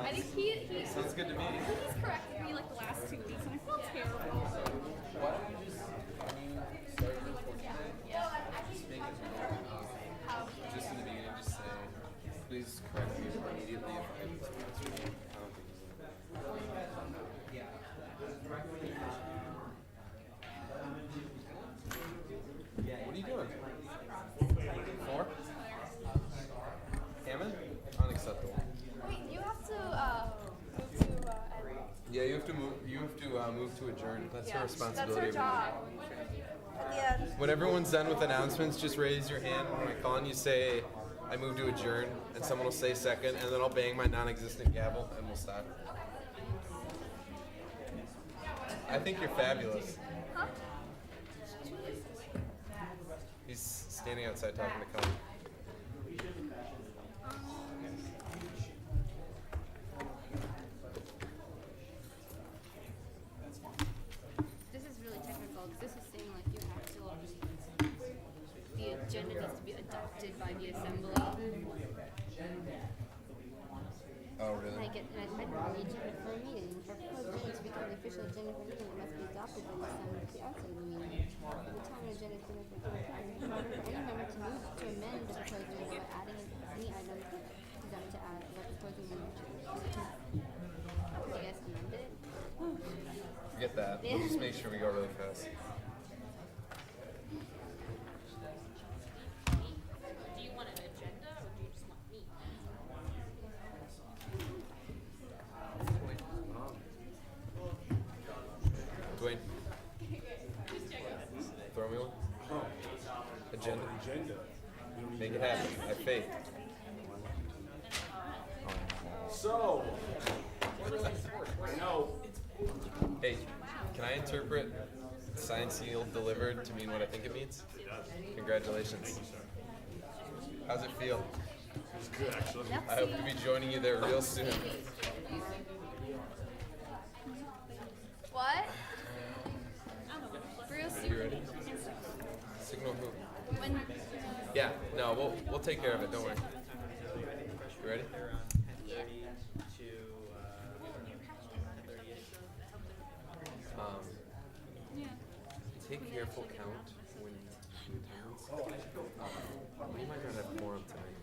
I think he Sounds good to me. he's corrected me like the last 2 weeks, and I feel terrible. Why don't you just, when you start your report today, just make it normal. Just in the beginning, just say, please correct me immediately if I mispronounce your name. I don't think he's What are you doing? 4? Hammond? Unacceptable. Wait, you have to move to Yeah, you have to move. You have to move to adjourn. That's her that's responsibility. her job. At the end. When everyone's done with announcements, just raise your hand. When I call on you, say, I move to adjourn, and someone will say second, and then I'll bang my non-existent gavel, and we'll stop. I think you're fabulous. Huh? He's standing outside talking to Colin. This is really technical. This is saying like you have to, the agenda needs to be adopted by the assembly. Oh, really? Like it, and I the agenda for a meeting. For proposed agenda to become the official agenda for a meeting, it must be adopted by the assembly at the outset of the meeting. Every time an agenda is given for any member to move to amend the proposed agenda by adding any item desired to add the proposed amendment to. I guess amend it. Forget that. We'll just make sure we go really fast. Do you want an agenda or do you just want me? Dwayne, throw me one. Agenda. Make it happen. I have faith. So, I know. Hey, can I interpret signed, sealed, delivered to mean what I think it means? Congratulations. How's it feel? It's good, actually. I hope to be joining you there real soon. What? Real Are you soon. ready? Signal who? When? Yeah, no, we'll take care of it, don't worry. You ready? Take careful count when you attendance. We might not have quorum tonight,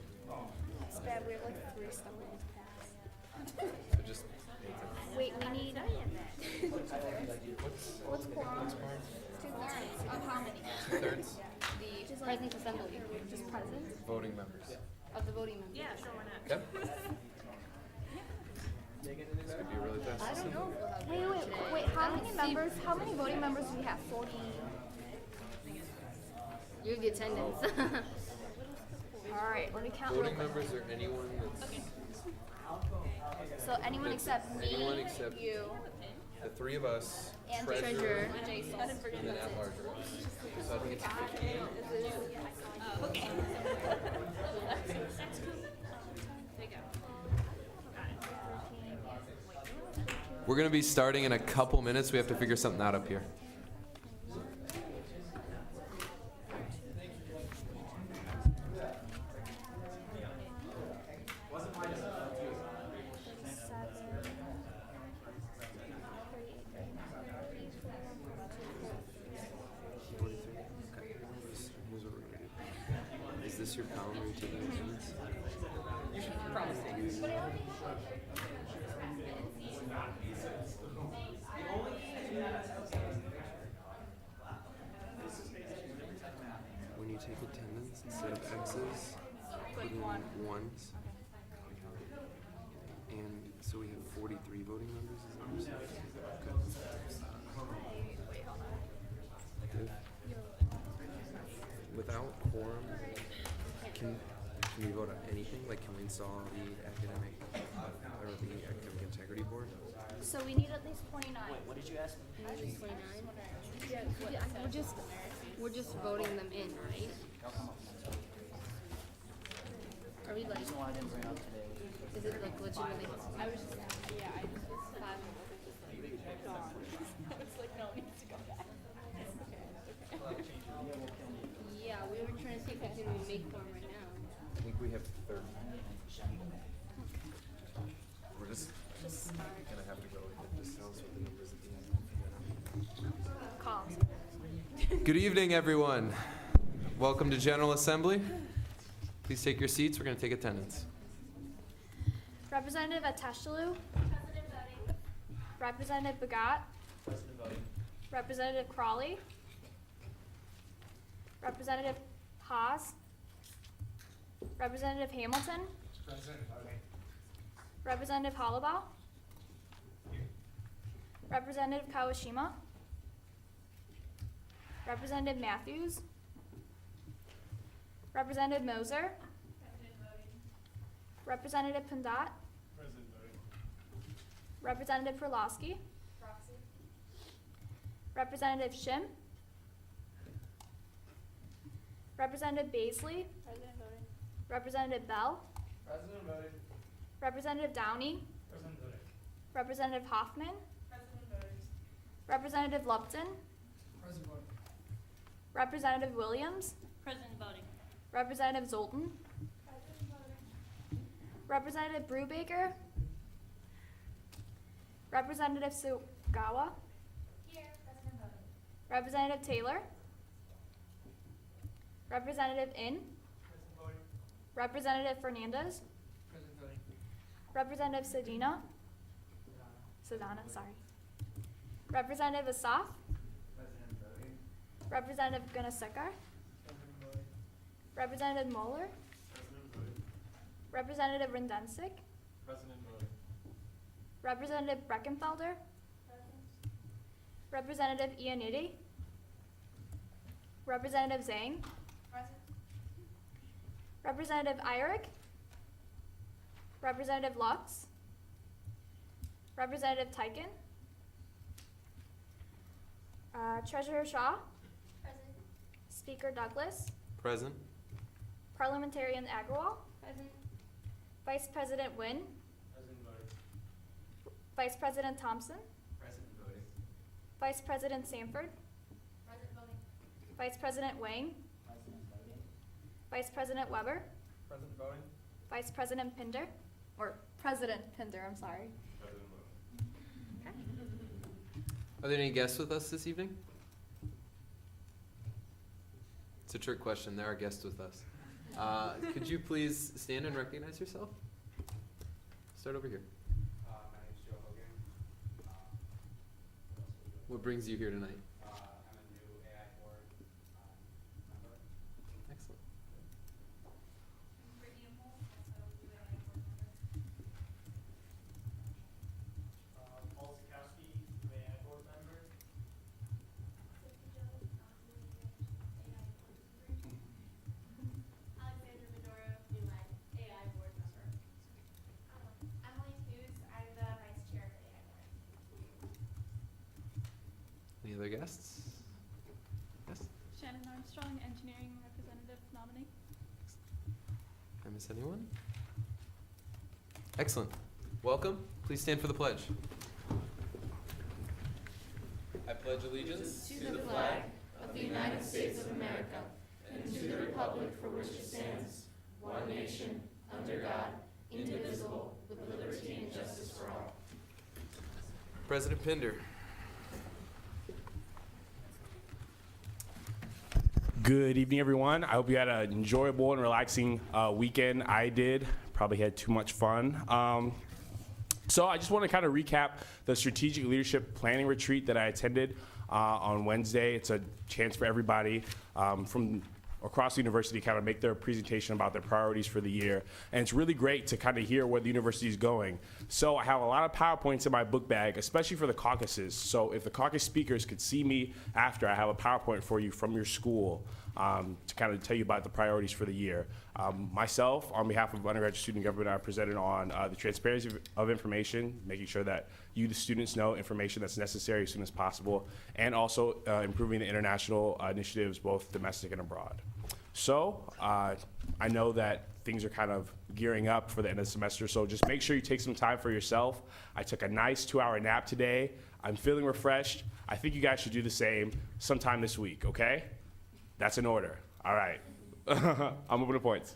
It's bad. We have like 3 stomachs pass. so just pay attention. Wait, we need. What's quorum? 2/3 of how many? 2/3 The present assembly. Just present. voting members. Of the voting members. Yeah, sure, why not? Okay? This could be a really fast I don't system. know if we'll have Wait, quorum wait, today. wait. How many members? How many voting members do we have? 40. You're the attendance. All right. Let me count. Voting real quick. members are anyone that's So anyone except me, anyone except you, the 3 of us, and treasurer, Jason. and then at large. So I think it's Okay. That's cool. There you go. We're going to be starting in a couple minutes. We have to figure something out up here. Is this your calendar you're taking attendance? You should probably When you take attendance, instead of X's, put in ones. And so we have 43 voting members, is that what you're saying? Okay. Without quorum, can we vote on anything? Like, can we install the academic or the academic integrity board? So we need at least 29. Just 29. Yeah, we're just. We're just voting them in, right? Are we like, I didn't bring up today. is it like legitimately? I was just, yeah, I just was 5 and it was just like gone. I was like, no, it needs to go back. Okay. Yeah, we were trying to see if we can make one right now. I think we have 30. We're just gonna have to go and get this house with the numbers at the end. Call. Good evening, everyone. Welcome to General Assembly. Please take your seats. We're going to take attendance. Representative Ateshelu. Representative Bagat. Representative Crawley. Representative Haas. Representative Hamilton. Representative Hollabaugh. Representative Kawashima. Representative Matthews. Representative Moser. Representative Pandat. Representative Perlowski. Representative Shim. Representative Baisley. Representative Bell. Representative Downey. Representative Hoffman. Representative Lupton. Representative Williams. President voting. Representative Zoltan. Representative Brubaker. Representative Sugawa. Representative Taylor. Representative In. Representative Fernandez. Representative Sedana, sorry. Representative Asaf. Representative Gunasekar. Representative Mueller. Representative Rindensik. Representative Breckenfelder. Representative Ianniti. Representative Zhang. Representative Irick. Representative Lux. Representative Tyken. Treasurer Shaw. Speaker Douglas. Present. Parliamentarian Agrawal. Vice President Nguyen. Vice President Thompson. Vice President Sanford. Vice President Wang. Vice President Weber. Vice President Pinder. Or President Pinder, I'm sorry. Are there any guests with us this evening? It's a trick question. There are guests with us. Could you please stand and recognize yourself? Start over here. My name's Joe Hogan. What brings you here tonight? I'm a new AI board member. Excellent. Paul Sikowski, new AI board member. Alexandra Medoro, new AI board member. Emily Hughes, I'm the vice chair of the AI board. Any other guests? Yes? Shannon Armstrong, engineering representative nominee. I miss anyone? Excellent. Welcome. Please stand for the pledge. I pledge allegiance To the flag of the United States of America and to the republic for which it stands, one nation, under God, indivisible, with liberty and justice for all. President Pinder. Good evening, everyone. I hope you had an enjoyable and relaxing weekend. I did. Probably had too much fun. So I just want to kind of recap the strategic leadership planning retreat that I attended on Wednesday. It's a chance for everybody from across the university kind of make their presentation about their priorities for the year. And it's really great to kind of hear where the university is going. So I have a lot of PowerPoints in my book bag, especially for the caucuses. So if the caucus speakers could see me after, I have a PowerPoint for you from your school to kind of tell you about the priorities for the year. Myself, on behalf of undergraduate student government, I presented on the transparency of information, making sure that you, the students, know information that's necessary as soon as possible, and also improving the international initiatives, both domestic and abroad. So I know that things are kind of gearing up for the end of the semester, so just make sure you take some time for yourself. I took a nice 2-hour nap today. I'm feeling refreshed. I think you guys should do the same sometime this week, okay? That's in order. All right. I'm open to points.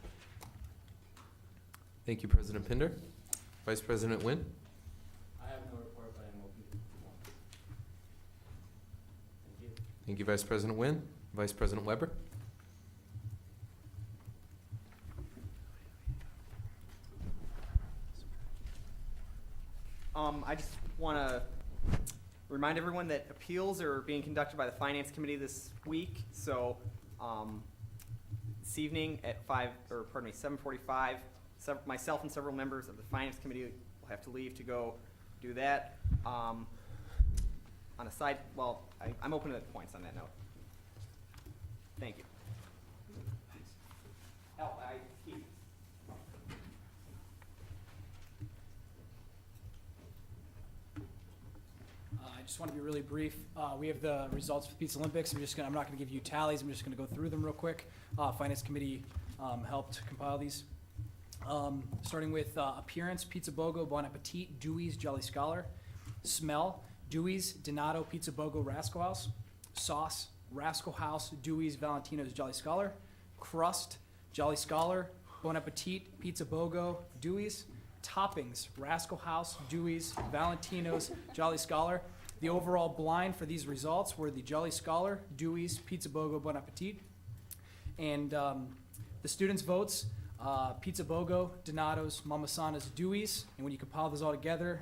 Thank you, President Pinder. Vice President Nguyen. I have no report, but I'm open to Thank you. Thank you, Vice President Nguyen. Vice President Weber. I just want to remind everyone that appeals are being conducted by the Finance Committee this week. So this evening at 7:45, myself and several members of the Finance Committee will have to leave to go do that. On a side, well, I'm open to points on that note. Thank you. Keith. I just want to be really brief. We have the results for the Pizza Olympics. I'm not going to give you tallies. I'm just going to go through them real quick. Finance Committee helped compile these. Starting with appearance: Pizza Bogo, Bon Appetit, Dewey's, Jolly Scholar. Smell: Dewey's, Donato, Pizza Bogo, Rascal House. Sauce: Rascal House, Dewey's, Valentino's, Jolly Scholar. Crust: Jolly Scholar, Bon Appetit, Pizza Bogo, Dewey's. Toppings: Rascal House, Dewey's, Valentino's, Jolly Scholar. The overall blind for these results were the Jolly Scholar, Dewey's, Pizza Bogo, Bon Appetit. And the students' votes: Pizza Bogo, Donato's, Mama Sana's, Dewey's. And when you compile those all together,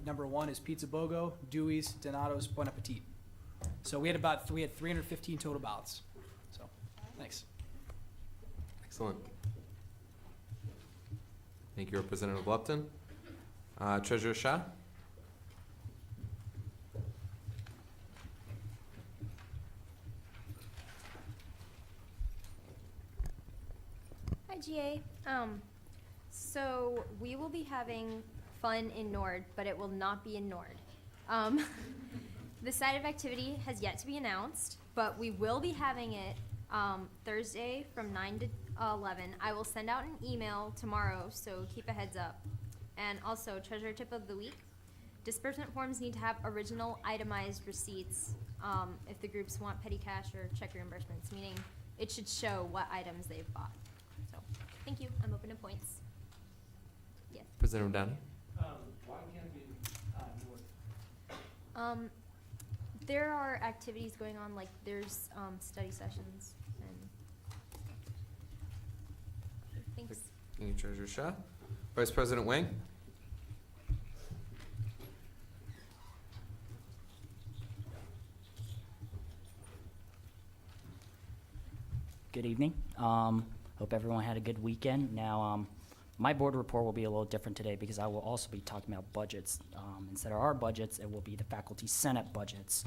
number one is Pizza Bogo, Dewey's, Donato's, Bon Appetit. So we had 315 total ballots. So thanks. Excellent. Thank you, Representative Lupton. Treasurer Shah. Hi, GA. So we will be having fun in Nord, but it will not be in Nord. The site of activity has yet to be announced, but we will be having it Thursday from 9 to 11. I will send out an email tomorrow, so keep a heads up. And also, treasurer tip of the week: disbursement forms need to have original itemized receipts if the groups want petty cash or check reimbursements, meaning it should show what items they've bought. So, thank you. I'm open to points. Yes. President Rodani. Why can't we North? There are activities going on, like there's study sessions and thanks. Thank you, Treasurer Shah. Vice President Wang. Good evening. Hope everyone had a good weekend. Now, my board report will be a little different today because I will also be talking about budgets. Instead of our budgets, it will be the Faculty Senate budgets.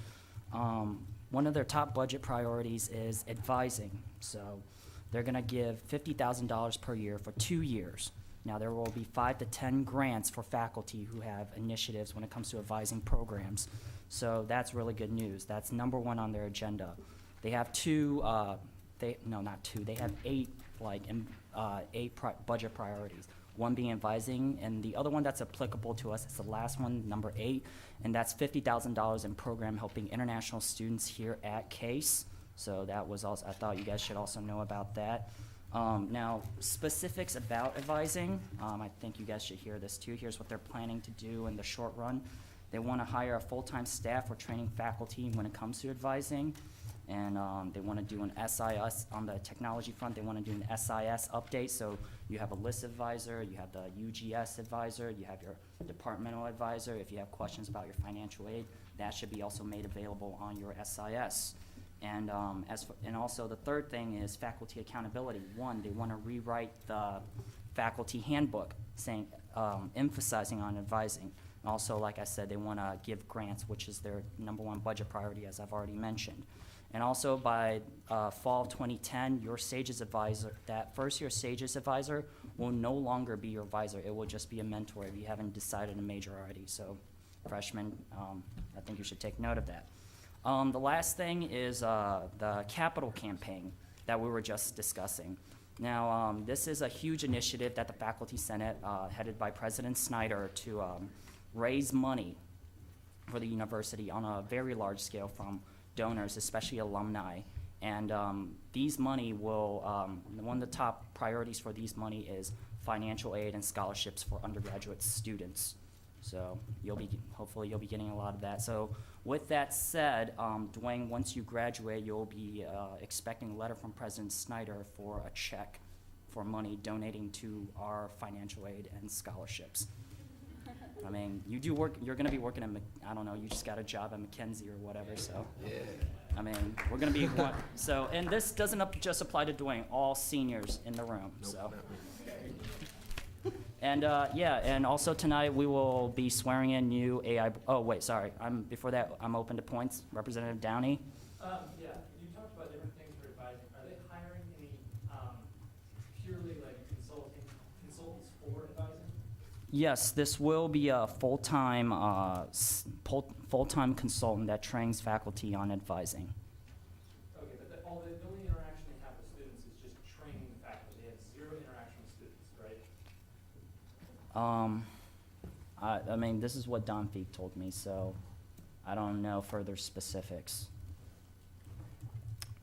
One of their top budget priorities is advising. So they're going to give $50,000 per year for 2 years. Now, there will be 5 to 10 grants for faculty who have initiatives when it comes to advising programs. So that's really good news. That's number one on their agenda. They have they have eight budget priorities. One being advising, and the other one that's applicable to us is the last one, number 8, and that's $50,000 in program helping international students here at CASE. So that was also, I thought you guys should also know about that. Now, specifics about advising, I think you guys should hear this too. Here's what they're planning to do in the short run. They want to hire a full-time staff for training faculty when it comes to advising. And they want to do an SIS on the technology front. They want to do an SIS update. So you have a list advisor, you have the UGS advisor, you have your departmental advisor. If you have questions about your financial aid, that should be also made available on your SIS. And and also the third thing is faculty accountability. One, they want to rewrite the faculty handbook, saying emphasizing on advising. And also, like I said, they want to give grants, which is their number one budget priority, as I've already mentioned. And also by fall of 2010, your SAGES advisor, that first year SAGES advisor will no longer be your advisor. It will just be a mentor if you haven't decided a major already. So freshmen, I think you should take note of that. The last thing is the capital campaign that we were just discussing. Now, this is a huge initiative that the Faculty Senate, headed by President Snyder, to raise money for the university on a very large scale from donors, especially alumni. And these money will, one of the top priorities for these money is financial aid and scholarships for undergraduate students. So hopefully you'll be getting a lot of that. So with that said, Dwayne, once you graduate, you'll be expecting a letter from President Snyder for a check for money donating to our financial aid and scholarships. I mean, you do work, you're gonna be working at, I don't know, you just got a job at McKinsey or whatever, so. Yeah. I mean, we're gonna be, so, and this doesn't just apply to Dwayne, all seniors in the room, Nope, so. not me. And, yeah, and also tonight, we will be swearing in new AI, oh, wait, sorry, before that, I'm open to points. Representative Downey? Yeah, you talked about different things for advising. Are they hiring any, purely like consultants for advising? Yes, this will be a full-time, full-time consultant that trains faculty on advising. Okay, but the only interaction they have with students is just training the faculty. They have zero interaction with students, right? I mean, this is what Don Feek told me, so I don't know further specifics.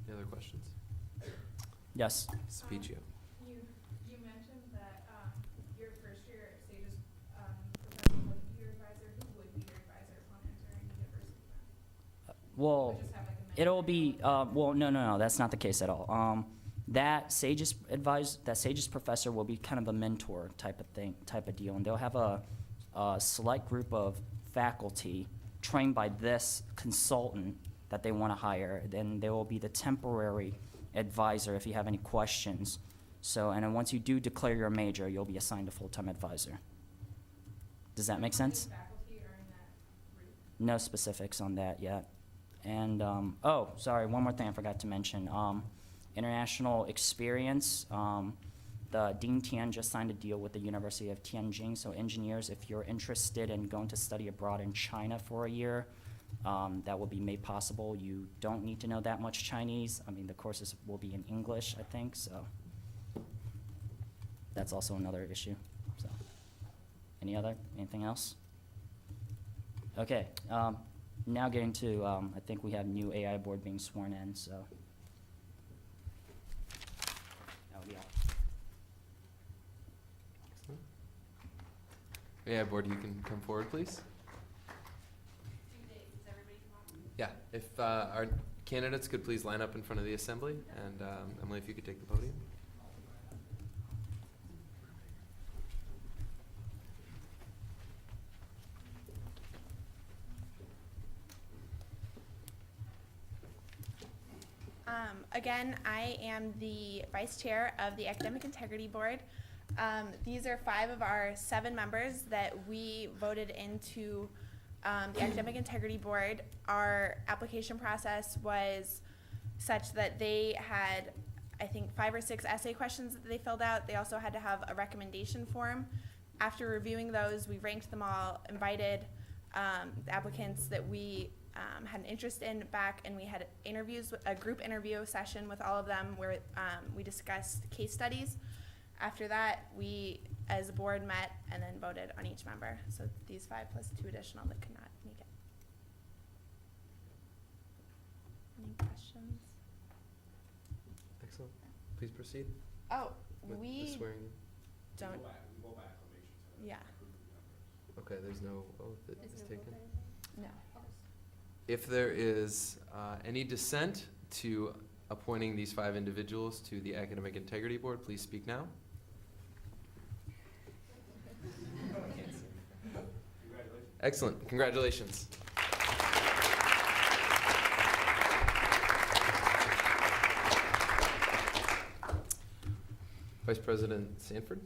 Any other questions? Yes? Speechio. You mentioned that your first year at Sage's professor wouldn't be your advisor. Who would be your advisor upon entering university then? Well, Would just have like a it'll mentor? be, well, no, that's not the case at all. That Sage's professor will be kind of a mentor type of deal, and they'll have a select group of faculty trained by this consultant that they want to hire. Then they will be the temporary advisor if you have any questions. So, and then once you do declare your major, you'll be assigned a full-time advisor. Does that make sense? How many faculty are in that group? No specifics on that yet. And, oh, sorry, one more thing I forgot to mention. International experience. The Dean Tian just signed a deal with the University of Tianjin. So engineers, if you're interested in going to study abroad in China for a year, that will be made possible. You don't need to know that much Chinese. I mean, the courses will be in English, I think, so. That's also another issue, so. Anything else? Okay, now getting to, I think we have new AI board being sworn in, so. That'll be all. Excellent. Yeah, board, you can come forward, please. Yeah, if our candidates could please line up in front of the assembly, and Emily, if you could take the podium. Again, I am the vice chair of the Academic Integrity Board. These are 5 of our 7 members that we voted into the Academic Integrity Board. Our application process was such that they had, I think, 5 or 6 essay questions that they filled out. They also had to have a recommendation form. After reviewing those, we ranked them all, invited the applicants that we had an interest in back, and we had interviews, a group interview session with all of them where we discussed case studies. After that, we, as a board, met and then voted on each member. So these 5 plus 2 additional that could not make it. Any questions? Excellent. Please proceed Oh, with the we swearing in. don't, yeah, Okay, there's no oath that is taken. no. If there is any dissent to appointing these 5 individuals to the Academic Integrity Board, please speak now. Excellent, congratulations. Vice President Sanford.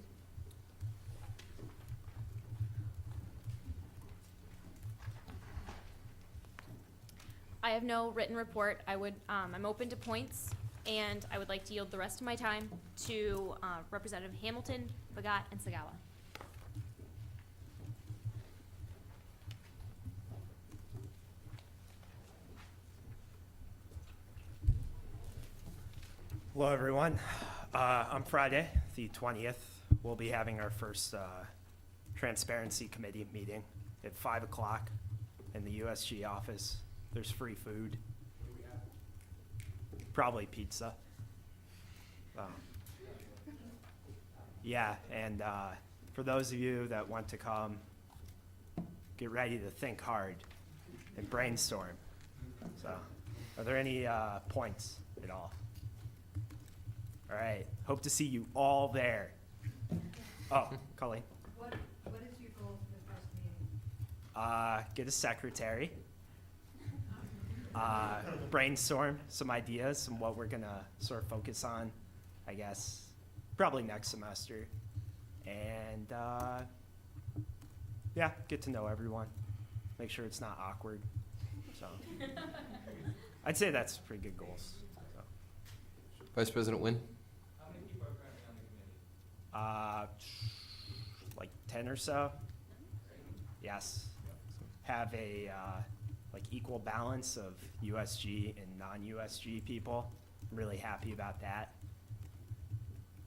I have no written report. I'm open to points, and I would like to yield the rest of my time to Representative Hamilton, Bagat, and Sagawa. Hello, everyone. On Friday, the 20th, we'll be having our first Transparency Committee meeting at 5 o'clock in the USG office. There's free food. Probably pizza. Yeah, and for those of you that want to come, get ready to think hard and brainstorm. So, are there any points at all? All right, hope to see you all there. Oh, Colleen. What is your goal for the first meeting? Get a secretary. Brainstorm some ideas and what we're gonna sort of focus on, I guess, probably next semester. And yeah, get to know everyone. Make sure it's not awkward. So I'd say that's pretty good goals. So. Vice President Nguyen? How many people are currently on the committee? Like 10 or so. Yes. Have a like equal balance of USG and non-USG people. I'm really happy about that.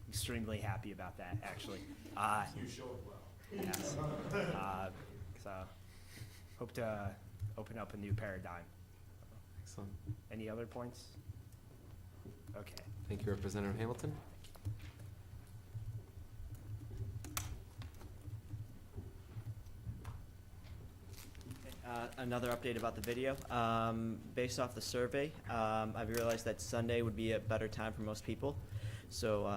Extremely happy about that, actually. You showed well. Yes. So hope to open up a new paradigm. Excellent. Any other points? Okay. Thank you, Representative Hamilton. Another update about the video. Based off the survey, I've realized that Sunday would be a better time for most people. So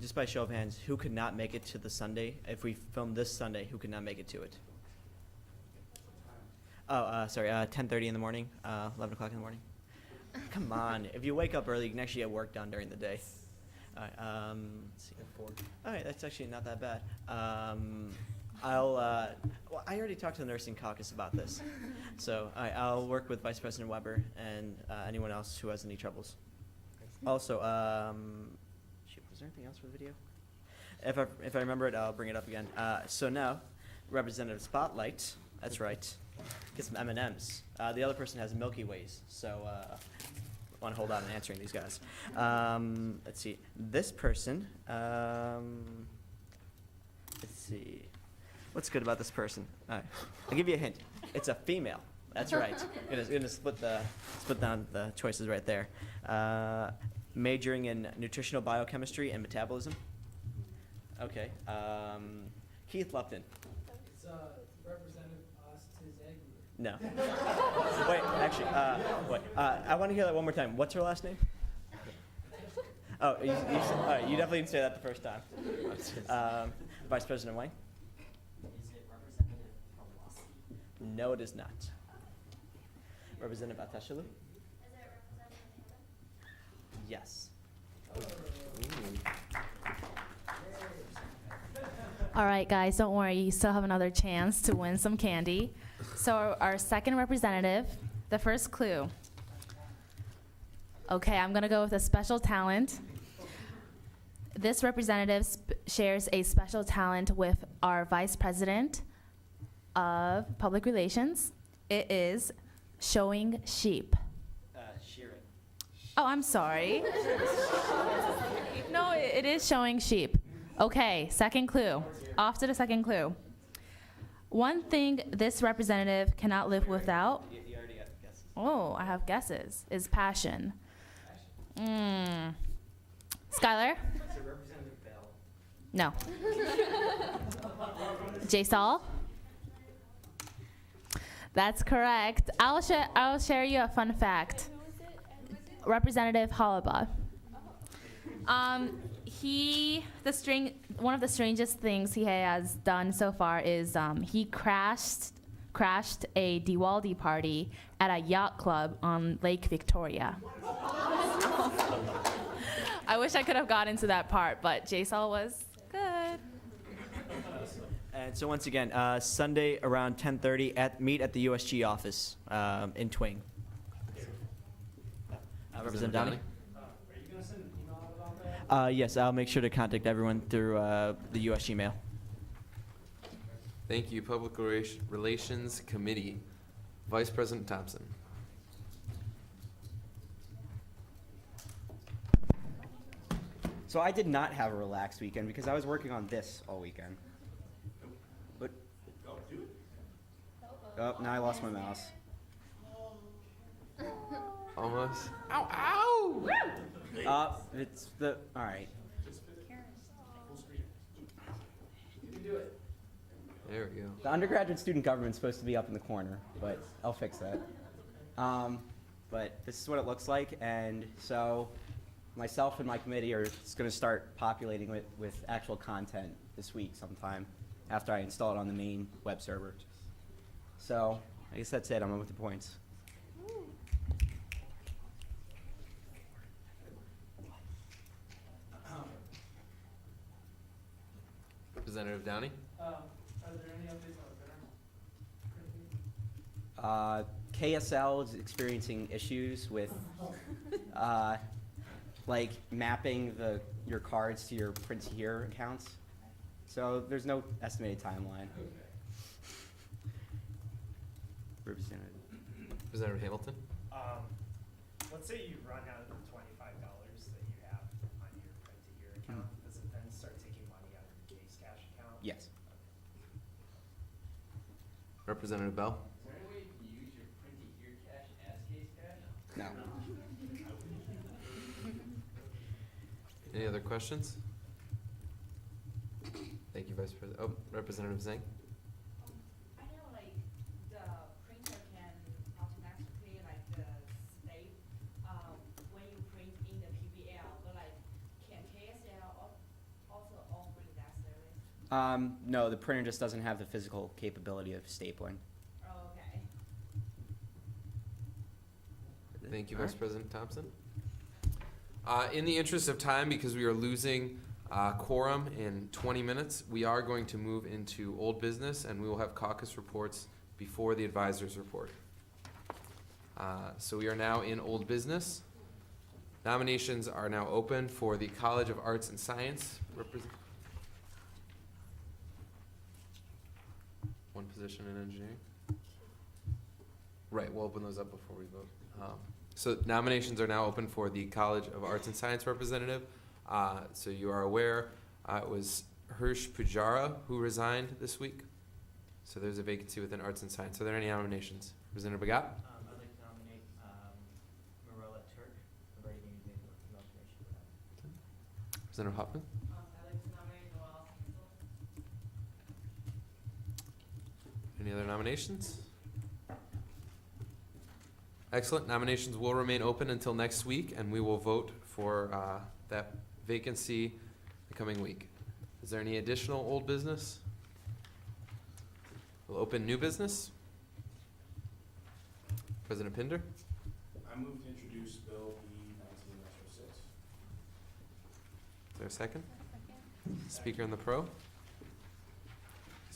just by show of hands, who could not make it to the Sunday? If we film this Sunday, who could not make it to it? Oh, sorry, 10:30 in the morning, 11 o'clock in the morning. Come on, if you wake up early, you can actually get work done during the day. All right, let's see. All right, that's actually not that bad. Well, I already talked to the nursing caucus about this. So I'll work with Vice President Weber and anyone else who has any troubles. Also, shoot, was there anything else for the video? If I remember it, I'll bring it up again. So now, Representative Spotlight, that's right, get some M&Ms. The other person has Milky Ways, so I want to hold on and answering these guys. Let's see, this person, let's see. What's good about this person? All right. I'll give you a hint. It's a female. That's right. Gonna split down the choices right there. Majoring in nutritional biochemistry and metabolism. Okay. Keith Lupton. It's Representative Ostizeglu. No. Wait, actually, wait. I want to hear that one more time. What's her last name? Oh, all right, you definitely didn't say that the first time. Vice President Wang. Is it Representative Pelasi? No, it is not. Representative Atashalu? Is it Representative Hammond? Yes. All right, guys, don't worry. You still have another chance to win some candy. So our second representative, the first clue. Okay, I'm going to go with a special talent. This representative shares a special talent with our Vice President of Public Relations. It is showing sheep. Sheeran. Oh, I'm sorry. No, it is showing sheep. Okay, second clue. Off to the second clue. One thing this representative cannot live without, You already got guesses. oh, I have guesses, is passion. Skylar? Is it Representative Bell? No. J-Sol? That's correct. I'll share you a fun fact. Representative Hollibaugh. One of the strangest things he has done so far is he crashed a Diwali party at a yacht club on Lake Victoria. I wish I could have got into that part, but J-Sol was good. And so once again, Sunday around 10:30 meet at the USG office in Twing. Representative Downey. Are you gonna send an email out about that? Yes, I'll make sure to contact everyone through the USG mail. Thank you, Public Relations Committee. Vice President Thompson. So I did not have a relaxed weekend because I was working on this all weekend. But, oh, now I lost my mouse. Almost. Ow, ow! It's the, all right. There we go. The undergraduate student government's supposed to be up in the corner, but I'll fix that. But this is what it looks like, and so myself and my committee are just going to start populating with actual content this week sometime after I install it on the main web server. So I guess that's it. I'm on with the points. Representative Downey? Are there any updates on the printer? KSL is experiencing issues with like mapping your cards to your print to here accounts. So there's no estimated timeline. Representative Hamilton? Let's say you run out of the $25 that you have on your print to here account. Does it then start taking money out of your Case Cash account? Yes. Representative Bell? Is there any way you can use your print to here cash as Case Cash? No. Any other questions? Thank you, Vice President. Oh, Representative Zhang? I know like the printer can automatically like state when you print in the PBL, but like can KSL also offering that service? No, the printer just doesn't have the physical capability of stapling. Oh, okay. Thank you, All Vice right. President Thompson. In the interest of time, because we are losing quorum in 20 minutes, we are going to move into old business, and we will have caucus reports before the advisors report. So we are now in old business. Nominations are now open for the College of Arts and Science. One position in engineering. Right, we'll open those up before we vote. So nominations are now open for the College of Arts and Science representative. So you are aware, it was Hirsch Pujara who resigned this week. So there's a vacancy within Arts and Science. Are there any nominations? Representative Bagat? I'd like to nominate Marilla Turk. I've already made the nomination for that. Representative Hoffman? I'd like to nominate Noel Hansel. Any other nominations? Excellent. Nominations will remain open until next week, and we will vote for that vacancy the coming week. Is there any additional old business? We'll open new business. President Pinder? I move to introduce Bill B 19-06. Is there a second? Speaker in the pro? Vice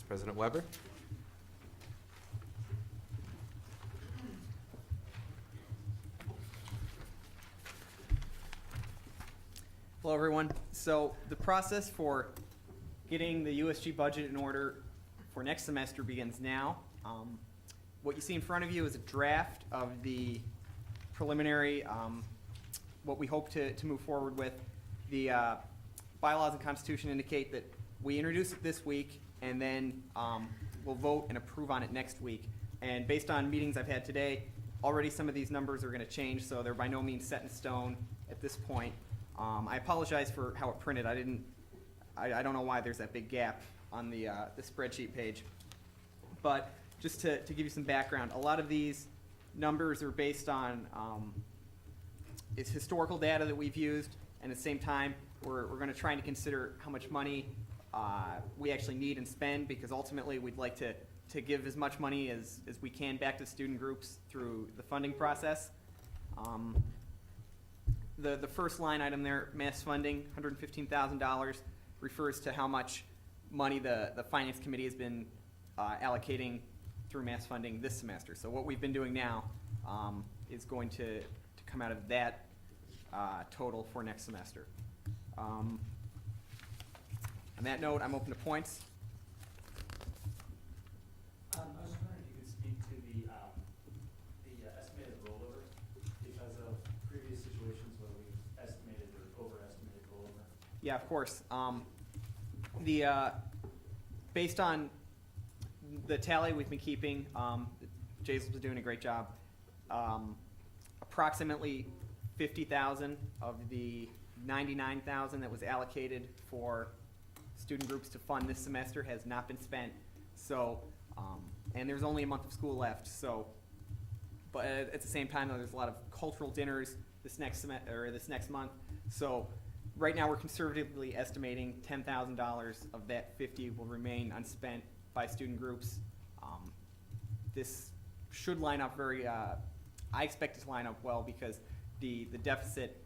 President Weber? Hello, everyone. So the process for getting the USG budget in order for next semester begins now. What you see in front of you is a draft of the preliminary, what we hope to move forward with. The bylaws and constitution indicate that we introduce it this week, and then we'll vote and approve on it next week. And based on meetings I've had today, already some of these numbers are going to change, so they're by no means set in stone at this point. I apologize for how it printed. I don't know why there's that big gap on the spreadsheet page. But just to give you some background, a lot of these numbers are based on it's historical data that we've used, and at the same time, we're going to try to consider how much money we actually need and spend, because ultimately we'd like to give as much money as we can back to student groups through the funding process. The first line item there, mass funding, $115,000, refers to how much money the Finance Committee has been allocating through mass funding this semester. So what we've been doing now is going to come out of that total for next semester. On that note, I'm open to points. I was just wondering if you could speak to the estimated rollover because of previous situations where we've estimated or overestimated rollover. Yeah, of course. Based on the tally we've been keeping, Jay's been doing a great job. Approximately 50,000 of the 99,000 that was allocated for student groups to fund this semester has not been spent. So, and there's only a month of school left. So, but at the same time, though, there's a lot of cultural dinners this next month. So, right now we're conservatively estimating $10,000 of that 50 will remain unspent by student groups. This should line up very. I expect it to line up well because the deficit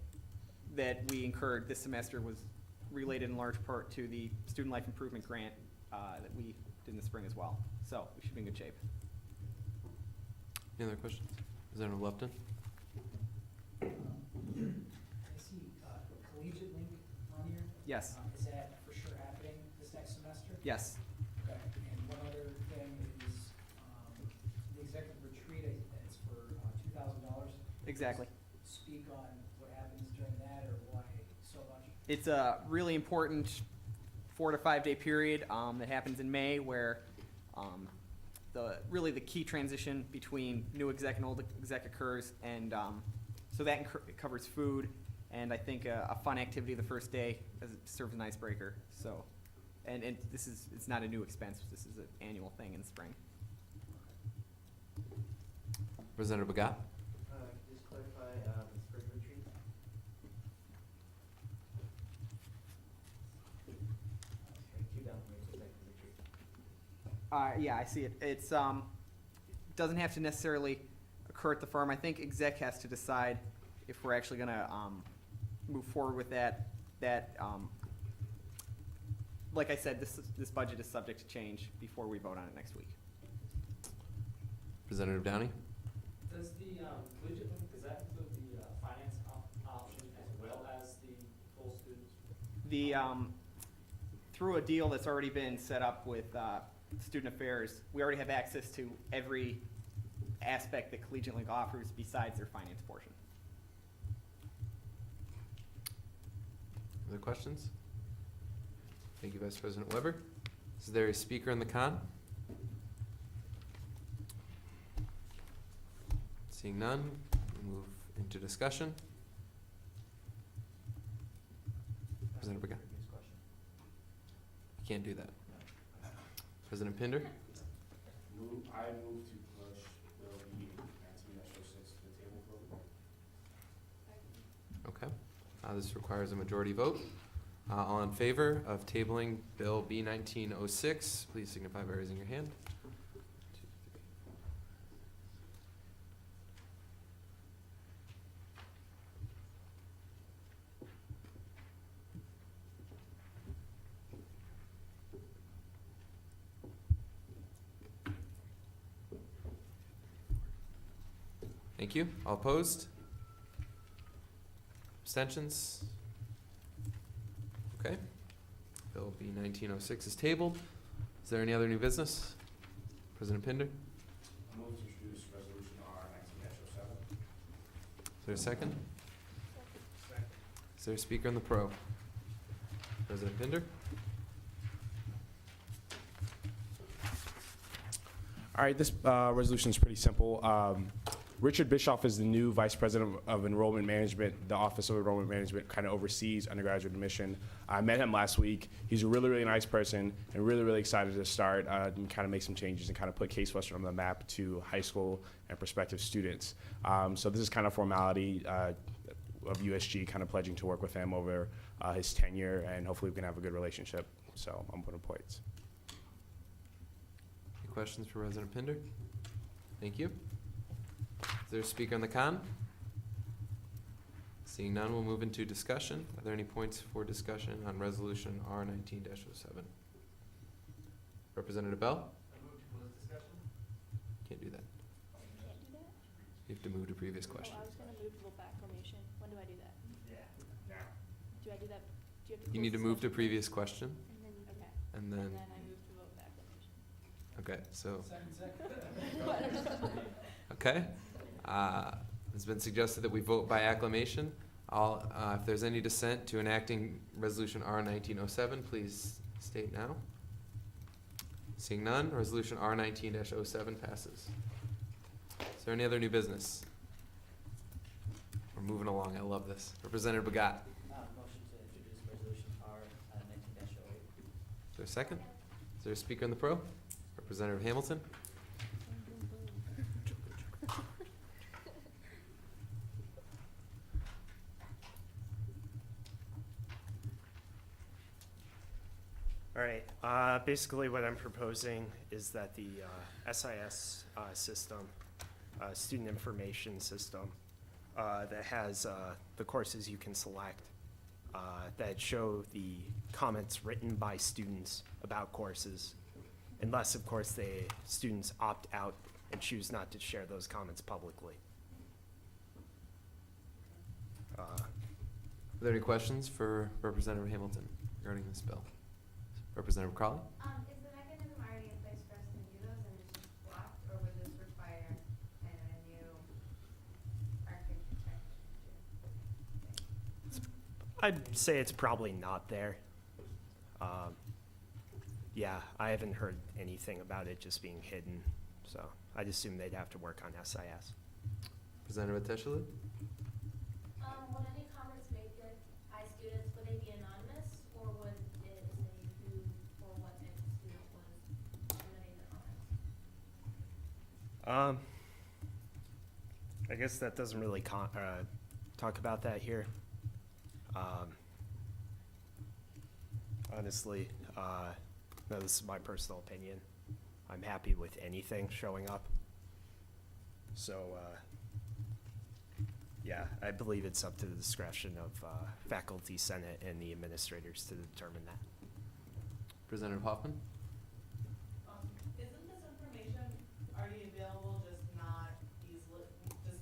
that we incurred this semester was related in large part to the Student Life Improvement Grant that we did in the spring as well. So we should be in good shape. Any other questions? Representative Lupton? I see collegiate link on here. Yes. Is that for sure happening this next semester? Yes. Okay, and one other thing is, the executive retreat, it's for $2,000. Exactly. Speak on what happens during that or why so much? It's a really important 4 to 5 day period that happens in May where the key transition between new exec and old exec occurs, and so that it covers food and I think a fun activity the first day as it serves an icebreaker. So, and it's not a new expense. This is an annual thing in spring. Representative Begat? Just clarify the spring retreat. Keep down the retreat. Yeah, I see it. It's doesn't have to necessarily occur at the farm. I think exec has to decide if we're actually going to move forward with that. Like I said, this budget is subject to change before we vote on it next week. Representative Downey? Does the collegiate link, does that include the finance option as well as the full students? The through a deal that's already been set up with Student Affairs, we already have access to every aspect that Collegiate Link offers besides their finance portion. Other questions? Thank you, Vice President Weber. Is there a speaker in the con? Seeing none, we'll move into discussion. Representative Begat. You can't do that. President Pinder? I move to push Bill B 19-06 to the table for Okay. This requires a majority vote. All in favor of tabling Bill B 1906, please signify by raising your hand. Thank you. All opposed? Abstentions? Okay. Bill B 1906 is tabled. Is there any other new business? President Pinder? I move to introduce resolution R 19-07. Is there a second? Second. Is there a speaker in the pro? President Pinder? All right, this resolution is pretty simple. Richard Bischoff is the new Vice President of Enrollment Management. The Office of Enrollment Management kind of oversees undergraduate admission. I met him last week. He's a really, really nice person and really, really excited to start and kind of make some changes and kind of put Case Western on the map to high school and prospective students. So this is kind of formality of USG kind of pledging to work with him over his tenure, and hopefully we can have a good relationship. So I'm putting points. Any questions for President Pinder? Thank you. Is there a speaker on the con? Seeing none, we'll move into discussion. Are there any points for discussion on resolution R 19-07? Representative Bell? I move to close discussion. Can't do that. Can't do that? You have to move to previous question. Oh, I was gonna move to vote by acclamation. When do I do that? Yeah, now. Do I do that? Do you have to? You need to close move to discussion? previous question, Okay. and And then, then I move to vote by acclamation. okay, so, Second. okay. It's been suggested that we vote by acclamation. If there's any dissent to enacting Resolution R 1907, please state now. Seeing none, Resolution R 19-07 passes. Is there any other new business? We're moving along. I love this. Representative Begat. Motion to introduce resolution R 19-08. Is there a second? Is there a speaker in the pro? Representative Hamilton. All right, basically what I'm proposing is that the SIS system, student information system, that has the courses you can select, that show the comments written by students about courses, unless of course students opt out and choose not to share those comments publicly. Are there any questions for Representative Hamilton regarding this bill? Representative Crowley? Is the mechanism already in place for us to do those and it's just blocked, or would this require kind of a new architecture? I'd say it's probably not there. Yeah, I haven't heard anything about it just being hidden, so I'd assume they'd have to work on SIS. Representative Teschler? Would any comments made by students, would they be anonymous, or would it say who or what type of student was submitting the comments? I guess that doesn't really talk about that here. Honestly, no, this is my personal opinion. I'm happy with anything showing up. So, yeah, I believe it's up to the discretion of faculty, senate, and the administrators to determine that. Representative Hoffman? Isn't this information already available, just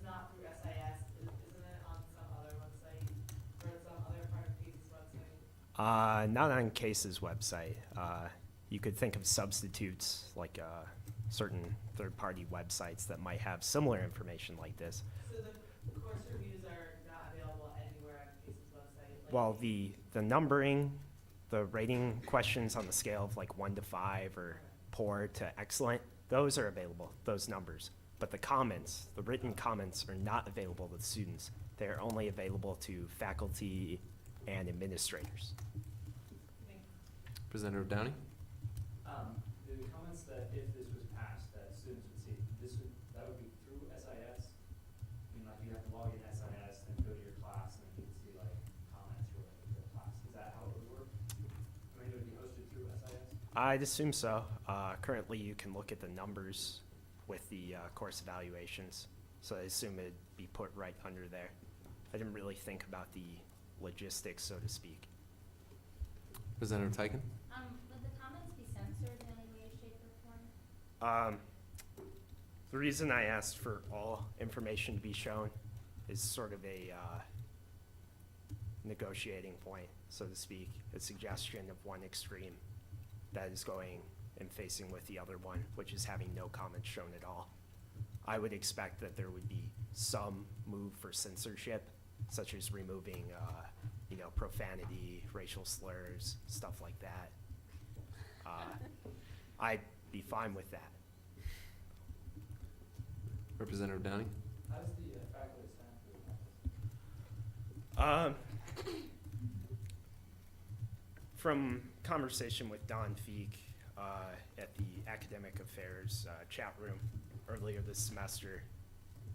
not through SIS? Isn't it on some other website or some other part of CASE's website? Not on CASE's website. You could think of substitutes like certain third-party websites that might have similar information like this. So the course reviews are not available anywhere on CASE's website? Well, the numbering, the rating questions on the scale of like 1 to 5 or poor to excellent, those are available, those numbers. But the comments, the written comments, are not available to the students. They're only available to faculty and administrators. Representative Downey? The comments that if this was passed, that students would see, that would be through SIS? I mean, like you have to log in SIS, then go to your class, and then you can see like comments related to the class. Is that how it would work? I mean, it would be hosted through SIS? I'd assume so. Currently, you can look at the numbers with the course evaluations, so I assume it'd be put right under there. I didn't really think about the logistics, so to speak. Representative Tyken? Would the comments be censored in any way, shape, or form? The reason I asked for all information to be shown is sort of a negotiating point, so to speak, a suggestion of one extreme that is going and facing with the other one, which is having no comments shown at all. I would expect that there would be some move for censorship, such as removing, profanity, racial slurs, stuff like that. I'd be fine with that. Representative Downey? How does the faculty staff do that? From conversation with Don Feek at the Academic Affairs chat room earlier this semester,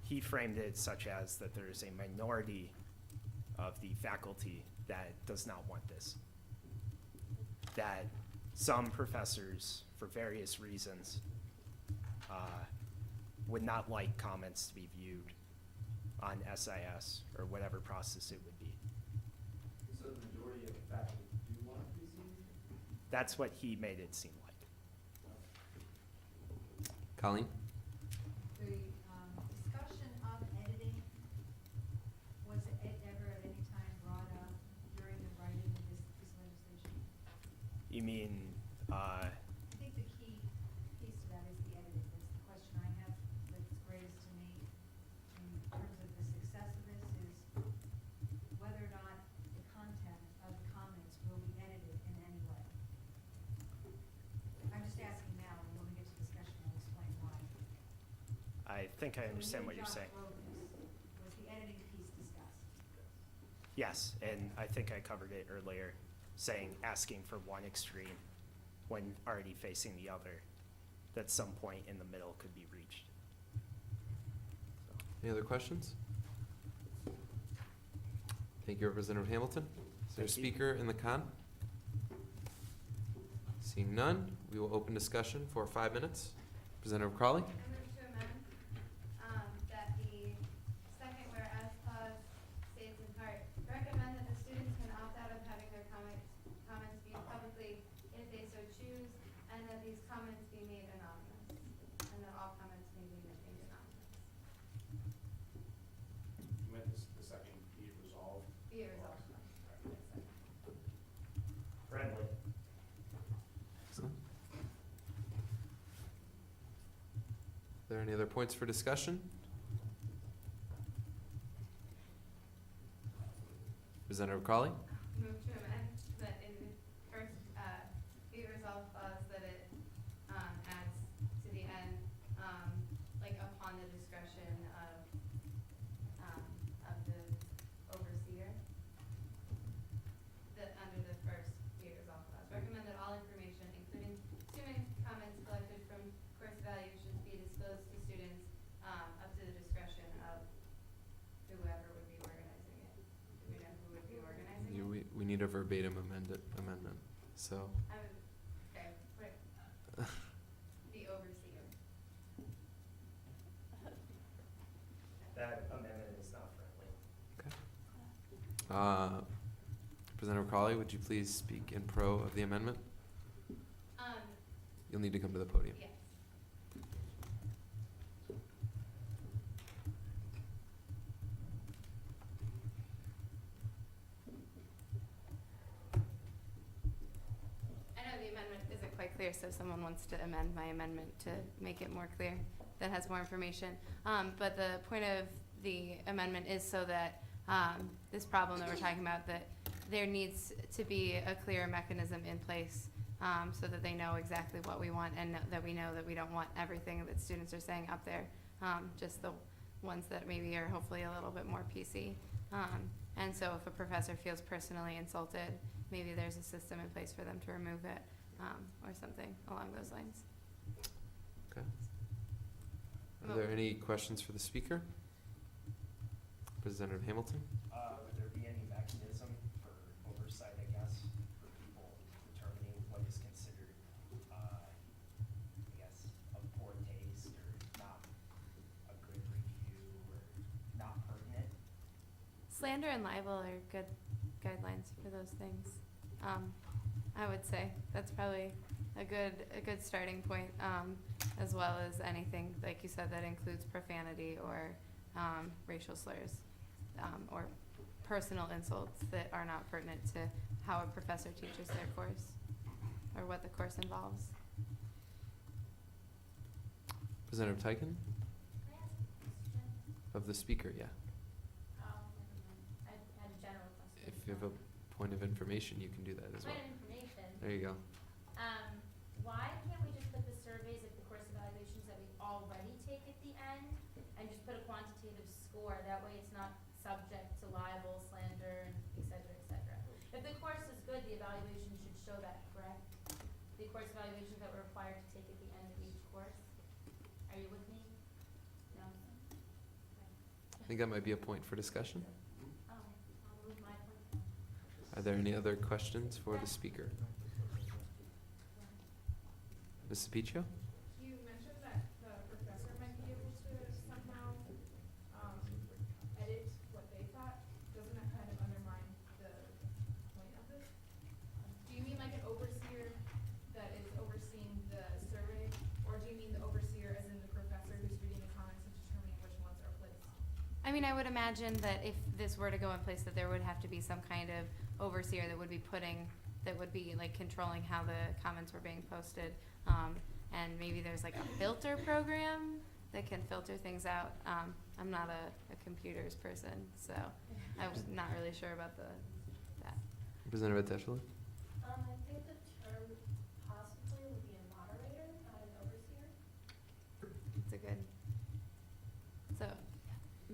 he framed it such as that there is a minority of the faculty that does not want this. That some professors, for various reasons, would not like comments to be viewed on SIS or whatever process it would be. So the majority of faculty do want it to be seen? That's what he made it seem like. Colleen? The discussion of editing, was it ever at any time brought up during the writing of this legislation? You mean, I think the key piece to that is the editing. That's the question I have that's greatest to me in terms of the success of this is think I So when understand you what you're and Josh saying. wrote this, was the editing piece discussed? Yes, and I think I covered it earlier, saying, asking for one extreme when already facing the other, that some point in the middle could be reached. Any other questions? Thank you, Representative Hamilton. Is there a Thank you. speaker in the con? Seeing none, we will open discussion for 5 minutes. Representative Crawley? I move to amend, that the second whereas clause states in part, recommend that the students can opt out of having their comments viewed publicly if they so choose, and that these comments be made anonymous, and that all comments may be made anonymous. You meant the second be resolved? Be it resolved. Friendly. Excellent. Are there any other points for discussion? Representative Crawley? Move to amend that in the first, be it resolved clause that it, adds to the end, like upon the discretion of the overseer. That under the first be it resolved clause, recommend that all information, including student comments collected from course evaluations, be disclosed to students, up to the discretion of whoever would be organizing it. Do we know who would be organizing it? We need a verbatim amendment, so. I would, okay, put the overseer. That amendment is not friendly. Representative Crawley, would you please speak in pro of the amendment? You'll need to come to the podium. Yes. I know the amendment isn't quite clear, so if someone wants to amend my amendment to make it more clear, that has more information. But the point of the amendment is so that, this problem that we're talking about, that there needs to be a clear mechanism in place, so that they know exactly what we want, and that we know that we don't want everything that students are saying up there, just the ones that maybe are hopefully a little bit more PC. And so if a professor feels personally insulted, maybe there's a system in place for them to remove it, or something along those lines. Okay. Are there any questions for the speaker? Representative Hamilton? Would there be any mechanism for oversight, I guess, for people determining what is considered, I guess, of poor taste or not a good review or not pertinent? Slander and libel are good guidelines for those things. I would say that's probably a good starting point, as well as anything, like you said, that includes profanity or racial slurs, or personal insults that are not pertinent to how a professor teaches their course or what the course involves. Representative Tyken? Of the speaker, yeah. I had a general question. If you have a point of information, you can do that as well. Point of information. There you go. Why can't we just put the surveys of the course evaluations that we already take at the end and just put a quantitative score? That way it's not subject to libel, slander, and et cetera, et cetera. If the course is good, the evaluation should show that, correct? The course evaluations that we're required to take at the end of each course. Are you with me? No? I think that might be a point for discussion. Oh, I'll move my point. Are there any other questions for the speaker? Ms. Sapiccio? You mentioned that the professor might be able to somehow, edit what they thought. Doesn't that kind of undermine the point of this? Do you mean like an overseer that is overseeing the survey? Or do you mean the overseer as in the professor who's reading the comments and determining which ones are placed? I mean, I would imagine that if this were to go in place, that there would have to be some kind of overseer that would be like controlling how the comments were being posted. And maybe there's like a filter program that can filter things out. I'm not a computers person, so I'm not really sure about that. Representative Teschler? I think the term possibly would be a moderator, not an overseer. It's a good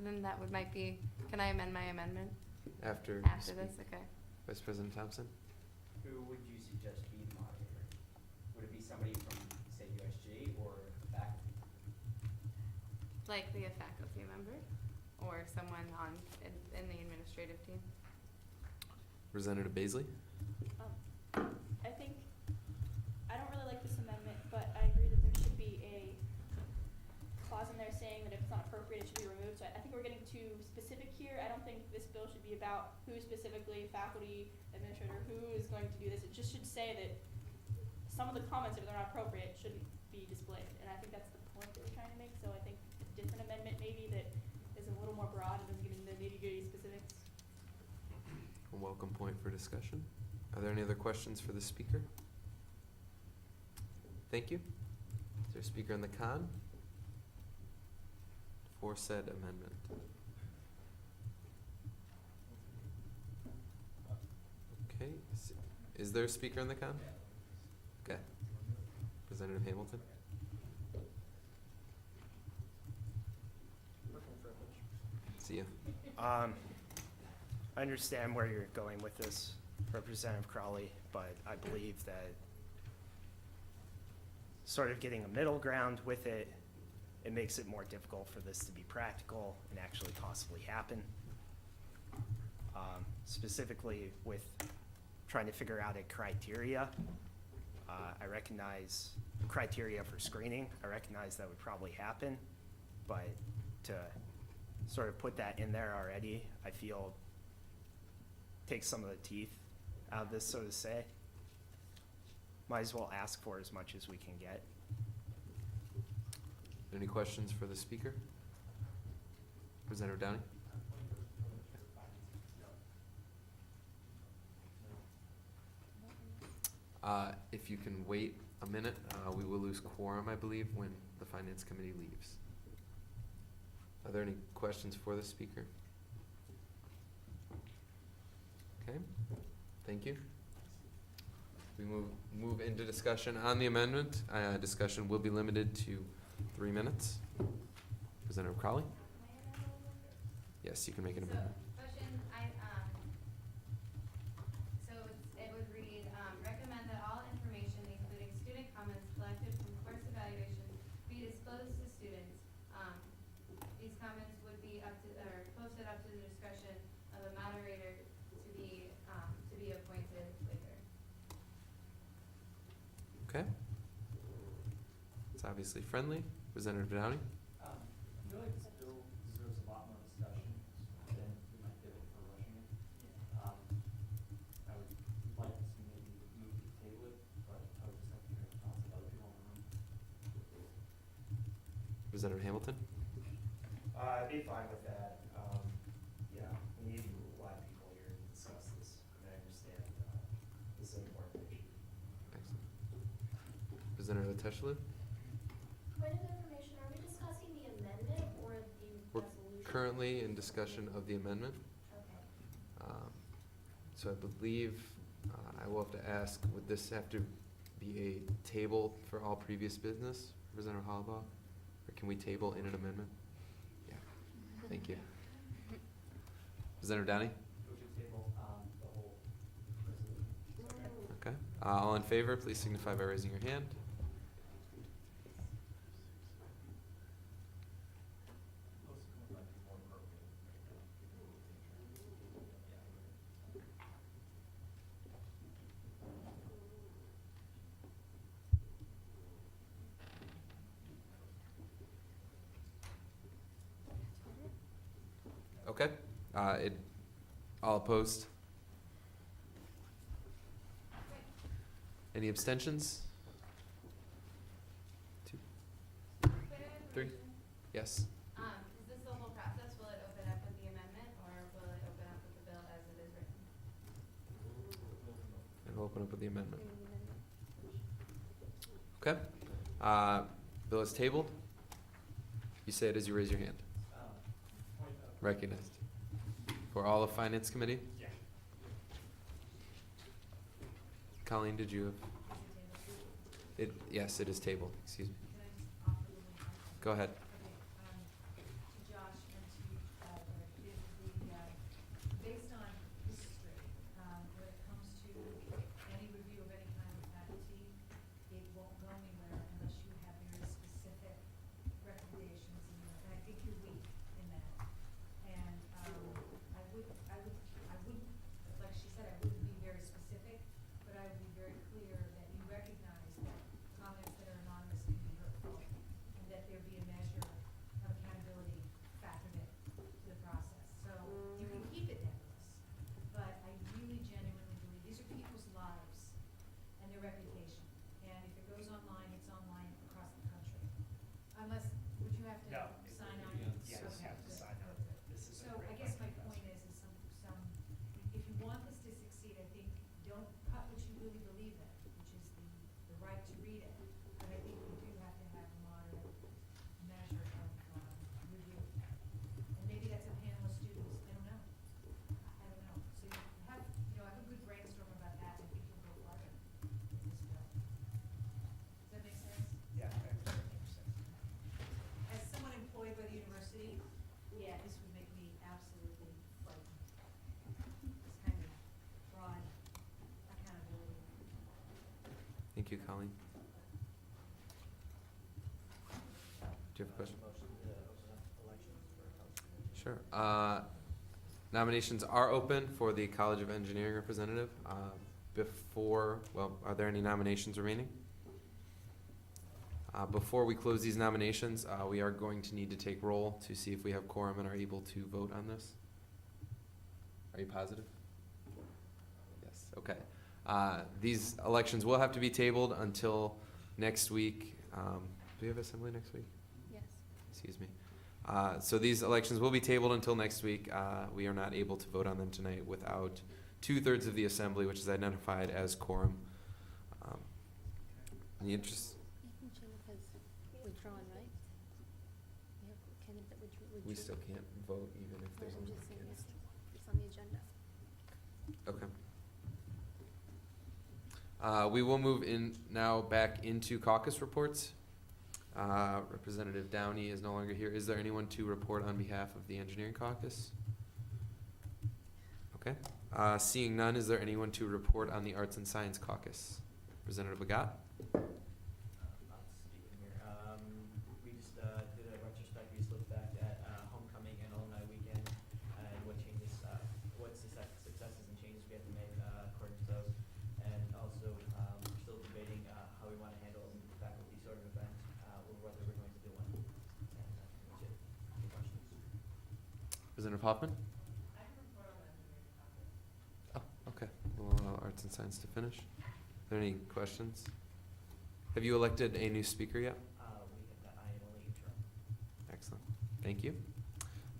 Then that might be, can I amend my amendment After you after speak. this? Okay. Vice President Thompson? Who would you suggest be the moderator? Would it be somebody from, say, USG or faculty? Likely a faculty member or someone in the administrative team. Representative Baisley? I think, I don't really like this amendment, but I agree that there should be a clause in there saying that if it's not appropriate, it should be removed. So I think we're getting too specific here. I don't think this bill should be about who specifically, faculty, administrator, who is going to do this. It just should say that some of the comments, if they're not appropriate, shouldn't be displayed. And I think that's the point that we're trying to make. So I think a different amendment maybe that is a little more broad and doesn't get into the nitty-gritty specifics. A welcome point for discussion. Are there any other questions for the speaker? Thank you. Is there a speaker in the con for said amendment? Okay, is there a speaker in the con? Okay. Representative Hamilton? See ya. I understand where you're going with this, Representative Crowley, but I believe that sort of getting a middle ground with it, it makes it more difficult for this to be practical and actually possibly happen. Specifically with trying to figure out a criteria. I recognize criteria for screening. I recognize that would probably happen, but to sort of put that in there already, I feel takes some of the teeth out of this, so to say. Might as well ask for as much as we can get. Any questions for the speaker? Representative Downey? If you can wait a minute, we will lose quorum, I believe, when the Finance Committee leaves. Are there any questions for the speaker? Okay, thank you. We move into discussion on the amendment. Discussion will be limited to 3 minutes. Representative Crowley? Yes, you can make an amendment. Motion, it would read, recommend that all information, including student comments collected from course evaluations, be disclosed to students. These comments would be posted up to the discretion of a moderator to be appointed later. Okay. It's obviously friendly. Representative Downey? I feel like this bill deserves a lot more discussion than we might give it for rushing it. I would like to maybe move to table it, but I would just like to hear the thoughts of other people in the room. Representative Hamilton? I'd be fine with that. Yeah, we need a lot of people here to discuss this, and I understand this is an important issue. Excellent. Representative Teschler? Point of information, are we discussing the amendment or the We're resolution? currently in discussion of the amendment. Okay. So I believe I will have to ask, would this have to be a table for all previous business, Representative Hollabaugh? Or can we table in an amendment? Yeah, thank you. Representative Downey? Go to table, the whole resolution. Okay. All in favor, please signify by raising your hand. Okay. All opposed? Any abstentions? 2, 3? Yes. Is this the whole process? Will it open up with the amendment or will it open up with the bill as it is written? It'll open up with the amendment. Okay. Bill is tabled. You say it as you raise your hand. Recognized. For all of Finance Committee? Yeah. Colleen, did you have? Yes, it is tabled. Excuse me. Go ahead. To Josh and to really believe in, which is the right to read it. But I think we do have to have a moderate measure of review. And maybe that's a panel of students, I don't know. I don't know. So you have, have a good brainstorm about that, and I think you'll go farther with this bill. Does that make sense? Yeah, I understand. As someone employed by the university, this would make me absolutely frightened. This kind of broad accountability. Thank you, Colleen. Do you have a question? Sure. Nominations are open for the College of Engineering representative. Are there any nominations remaining? Before we close these nominations, we are going to need to take roll to see if we have quorum and are able to vote on this. Are you positive? Yes, okay. These elections will have to be tabled until next week. Do we have assembly next week? Yes. Excuse me. So these elections will be tabled until next week. We are not able to vote on them tonight without 2/3 of the assembly, which is identified as quorum. In the interest, Withdrawn, right? We have a candidate that withdrew. we still can't vote even if there's I'm one just saying, candidate. it's on the agenda. Okay. We will move in now back into caucus reports. Representative Downey is no longer here. Is there anyone to report on behalf of the engineering caucus? Okay. Seeing none, is there anyone to report on the arts and science caucus? Representative Bagat? Not speaking here. We just did a retrospective look back at homecoming and alumni weekend and what changes, what successes and changes we have to make according to those. And also, we're still debating how we want to handle faculty sort of events, or whether we're going to do one. And that's it. Any questions? Representative Hoffman? Oh, okay. We'll allow arts and science to finish. Are there any questions? Have you elected a new speaker yet? I am only interim. Excellent. Thank you.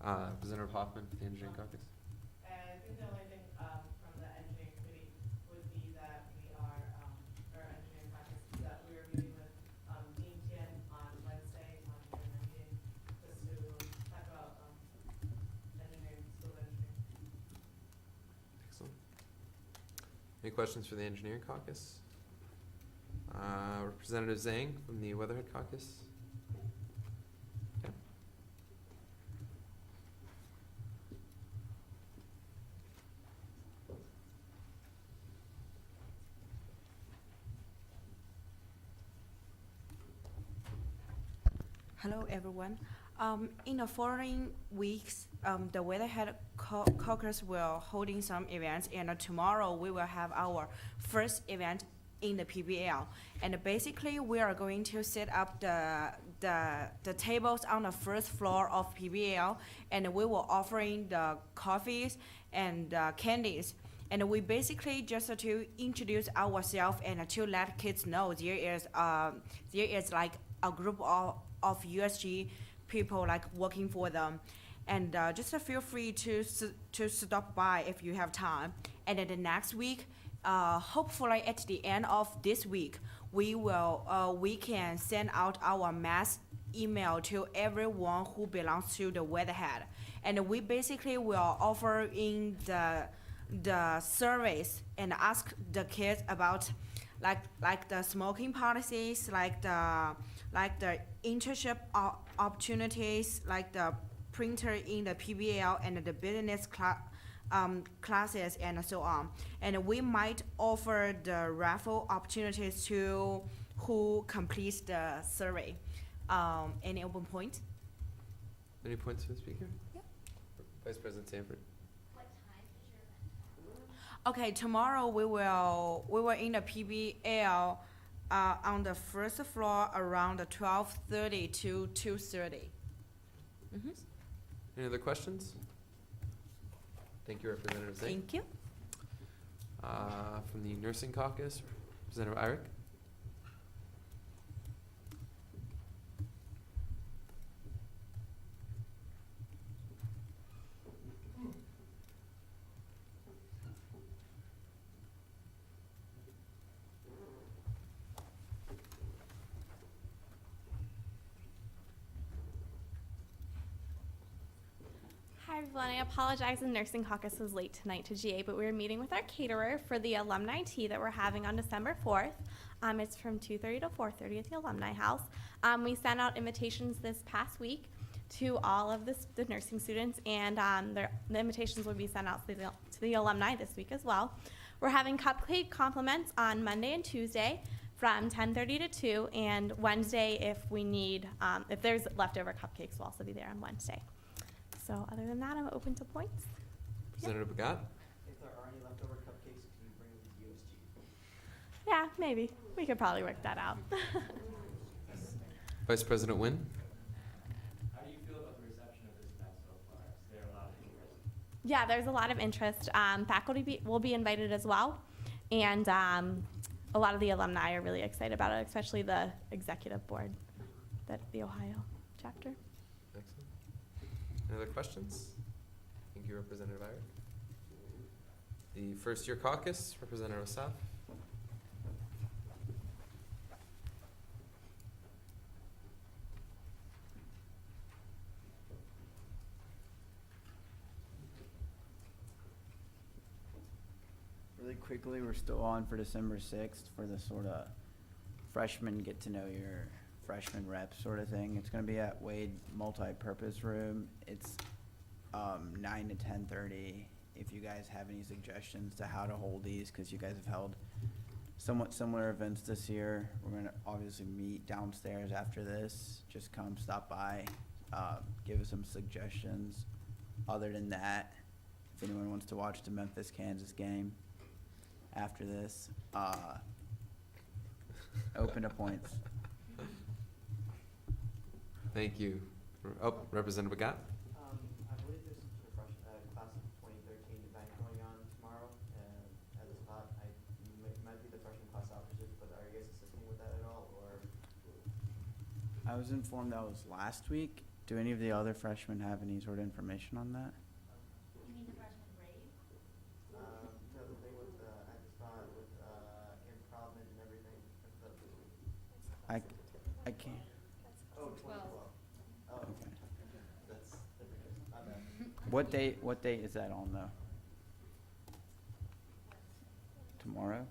Representative Hoffman, for the engineering caucus. I think the only thing from the engineering committee would be that we are, our engineering practice, that we are meeting with Dean Tien on Wednesday, during the meeting, just to talk about engineering, school of engineering. Excellent. Any questions for the engineering caucus? Representative Zhang from the Weatherhead caucus. Okay. Hello, everyone. In the following weeks, the Weatherhead Caucus will holding some events, and tomorrow we will have our first event in the PBL. And basically, we are going to set up the tables on the first floor of PBL, and we will offering the coffees and candies. And we basically just to introduce ourselves and to let kids know there is like a group of USG people like working for them. And just feel free to stop by if you have time. And then the next week, hopefully at the end of this week, we can send out our mass email to everyone who belongs to the Weatherhead. And we basically will offer in the surveys and ask the kids about like the smoking policies, like the internship opportunities, like the printer in the PBL and the business classes and so on. And we might offer the raffle opportunities to who completes the survey. Any open point? Any points for the speaker? Yep. Vice President Sanford. What time is your event? Okay, tomorrow we will in the PBL on the first floor around 12:30 to 2:30. Mm-hmm. Any other questions? Thank you, Representative Zhang. Thank you. From the nursing caucus, Representative Irick. Hi everyone, I apologize the nursing caucus was late tonight to GA, but we were meeting with our caterer for the alumni tea that we're having on December 4th. It's from 2:30 to 4:30 at the Alumni House. We sent out invitations this past week to all of the nursing students, and the invitations will be sent out to the alumni this week as well. We're having cupcake compliments on Monday and Tuesday from 10:30 to 2, and Wednesday if we need, if there's leftover cupcakes, we'll also be there on Wednesday. So other than that, I'm open to points. Representative Begat? If there are any leftover cupcakes, can you bring them to USG? Yeah, maybe. We could probably work that out. Vice President Nguyen? How do you feel about the reception of this event so far? Is there a lot of interest? Yeah, there's a lot of interest. Faculty will be invited as well, and a lot of the alumni are really excited about it, especially the executive board, the Ohio chapter. Excellent. Any other questions? Thank you, Representative Irick. The first year caucus, Representative Asaf. Really quickly, we're still on for December 6th for the sort of freshman get to know your freshman rep sort of thing. It's going to be at Wade Multi-Purpose Room. It's 9 to 10:30. If you guys have any suggestions to how to hold these, because you guys have held somewhat similar events this year, we're going to obviously meet downstairs after this. Just come, stop by, give us some suggestions. Other than that, if anyone wants to watch the Memphis-Kansas game after this, open to points. Thank you. Representative Begat? I believe there's some sort of class of 2013 event going on tomorrow at the spot. Might be the freshman class opposite, but are you guys assisting with that at all, or? I was informed that was last week. Do any of the other freshmen have any sort of information on that? You mean the freshman rave? No, the thing with at the spot with improv and everything. I can't. Oh, 2012. Oh, Okay. That's different. My bad. What date is that on though? Tomorrow?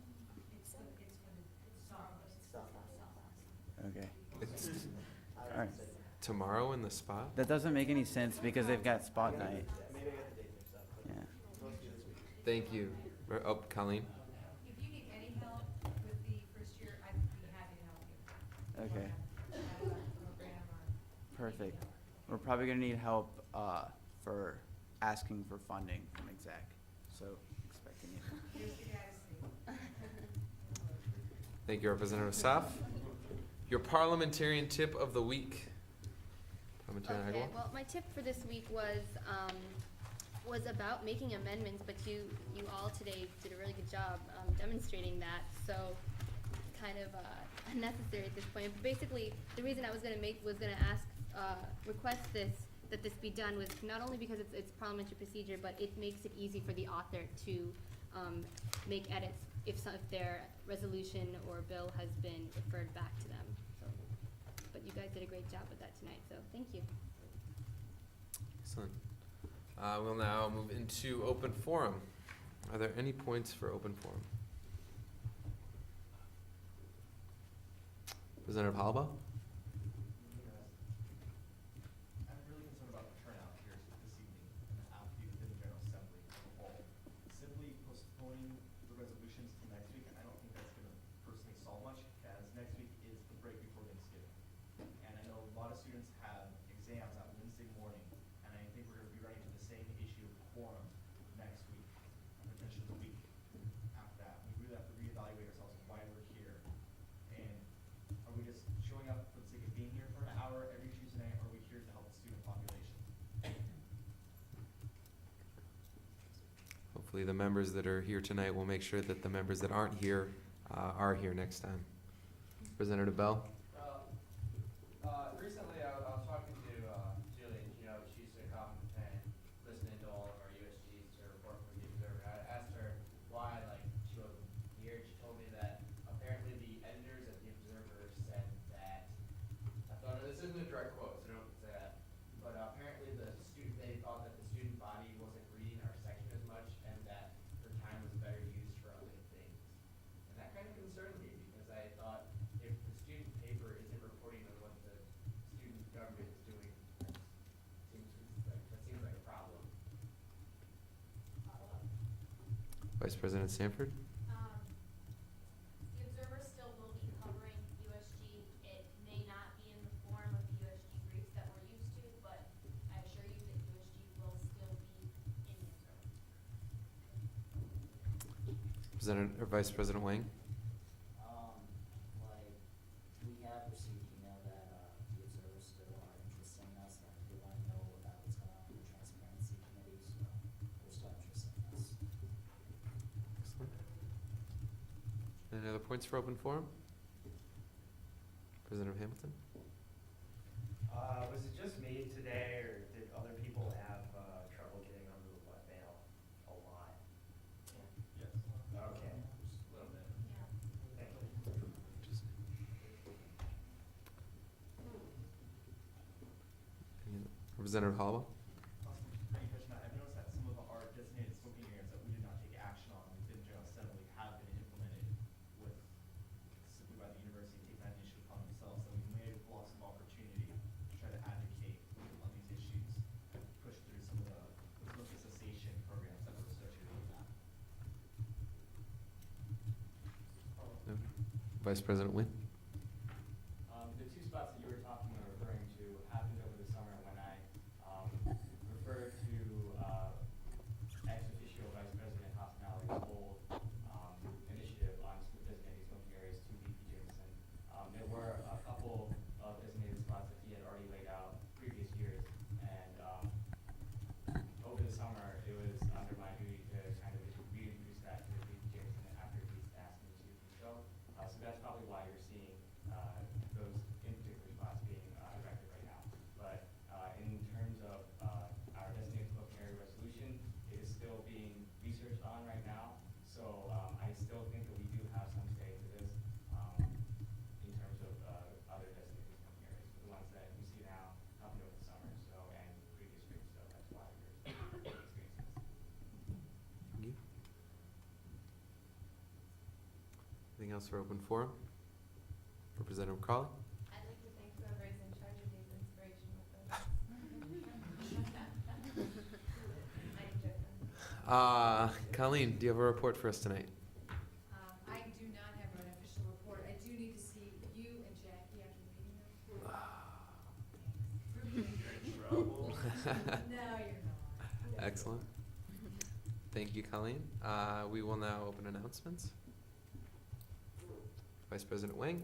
Okay. It's All right. tomorrow in the spot? That doesn't make any sense because they've got spot night. Maybe I got the date mixed up, but Yeah. supposed to be this week. Thank you. Colleen? If you need any help with the first year, I'd be happy to help you. Okay. Or have a program or. Perfect. We're probably gonna need help for asking for funding from exec, so expecting it. Here's the guys. Thank you, Representative Asaf. Your parliamentarian tip of the week. Parliamentarian Okay, Aguilar? well, my tip for this week was about making amendments, but you all today did a really good job demonstrating that, so kind of unnecessary at this point. But basically, the reason I was gonna request that this be done was not only because it's parliamentary procedure, but it makes it easy for the author to make edits if their resolution or bill has been referred back to them. So, but you guys did a great job with that tonight, so thank you. Excellent. We'll now move into open forum. Are there any points for open forum? Representative Halba? I'm really concerned about the turnout here this evening and the apathy within the General Assembly as a whole. Simply postponing the resolutions to next week, I don't think that's going to personally solve much, as next week is the break before Thanksgiving. And I know a lot of students have exams on Wednesday morning, and I think we're going to be running into the same issue of quorum next week, and potentially the week after that. We really have to reevaluate ourselves on why we're here. And are we just showing up for the sake of being here for an hour every Tuesday night, or are we here to help the student population? Hopefully the members that are here tonight will make sure that the members that aren't here are here next time. Representative Bell? Recently I was talking to Julie, she's a cop and listening to all of our USGs to report from the Observer. I asked her why, she wasn't here. She told me that apparently the editors at the Observer said that, I thought this isn't a direct quote, so don't say that, but apparently they thought that the student Vice President Sanford? The Observer still will be covering USG. It may not be in the form of the USG briefs that we're used to, but I assure you that USG will still be in the Observer. Vice President Wang? Like, we have received email that, the observers still are interested in us, and they wanna know about what's going on in the transparency committee, so they're still interested in us. Excellent. Any other points for open forum? President Hamilton? Was it just me today, or did other people have, trouble getting onto the web mail a lot? Yes. Okay. Just a little bit. Thank you. Representative Hollowell? Thank you, Commissioner. I've noticed that some of our designated smoking areas that we did not take action on within General Assembly have been implemented with, simply by the university taking that initiative upon themselves. So we may have lost some opportunity to try to advocate on these issues and push through some of the smoking cessation programs that were associated with that. No. Vice President Wynn? The two spots that you were talking or referring to happened over the summer when I referred to ex officio Vice President Hospinelli's whole initiative on designated smoking areas to VP Jameson. There were a couple of designated spots that he had already laid out previous years, and over the summer it was under my duty to kind of reintroduce that to VP Jameson after he's asked me to do so. So that's probably why you're seeing those in particular spots being directed right now. But in terms of our designated smoking area resolution, it is still being researched on right now. So I still think that we do have some say to this in terms of other designated smoking areas, the ones that we see now happening over the summer, so and previous weeks. So that's why you're experiencing this. Thank you. Anything else for open forum? Representative Crawley? I'd like to thank whoever's in charge of these inspirational photos. I'm joking. Colleen, do you have a report for us tonight? I do not have an official report. I do need to see you and Jackie after the meeting though. No, you're not. Excellent. Thank you, Colleen. We will now open announcements. Vice President Wang?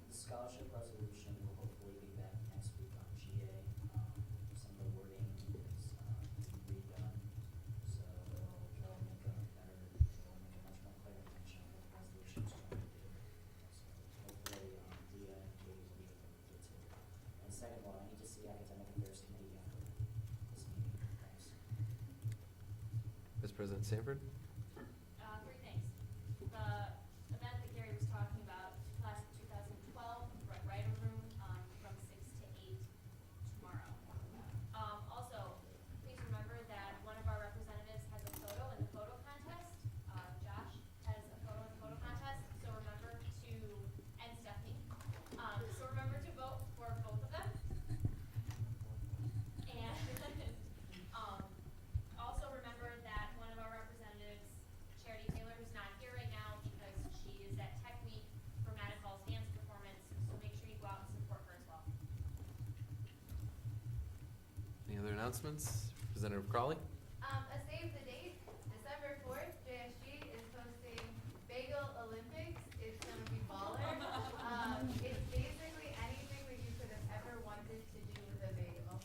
The scholarship resolution will hopefully be back next week on GA. Some of the wording is being redone, so it'll make a better, it'll make a much more clear intention of what the resolution is trying to do. So hopefully, Dia and Katie will be able to get to it. And second of all, I need to see academic affairs committee after this meeting. Thanks. Vice President Sanford? Three things. The event that Gary was talking about, class of 2012, Brett Ryder Room, from 6 to 8 tomorrow. Also, please remember that one of our representatives has a photo in the photo contest. Josh has a photo in the photo contest, so remember to, and Stephanie, so remember to vote for both of them. And also remember that one of our representatives, Charity Taylor, who's not here right now because she is at Tech Week for Madical's dance performance, so make sure you go out and support her as well. Any other announcements? Representative Crawley? A save the date, December 4th, JSG is hosting Bagel Olympics. It's gonna be baller. It's basically anything that you could have ever wanted to do with a bagel.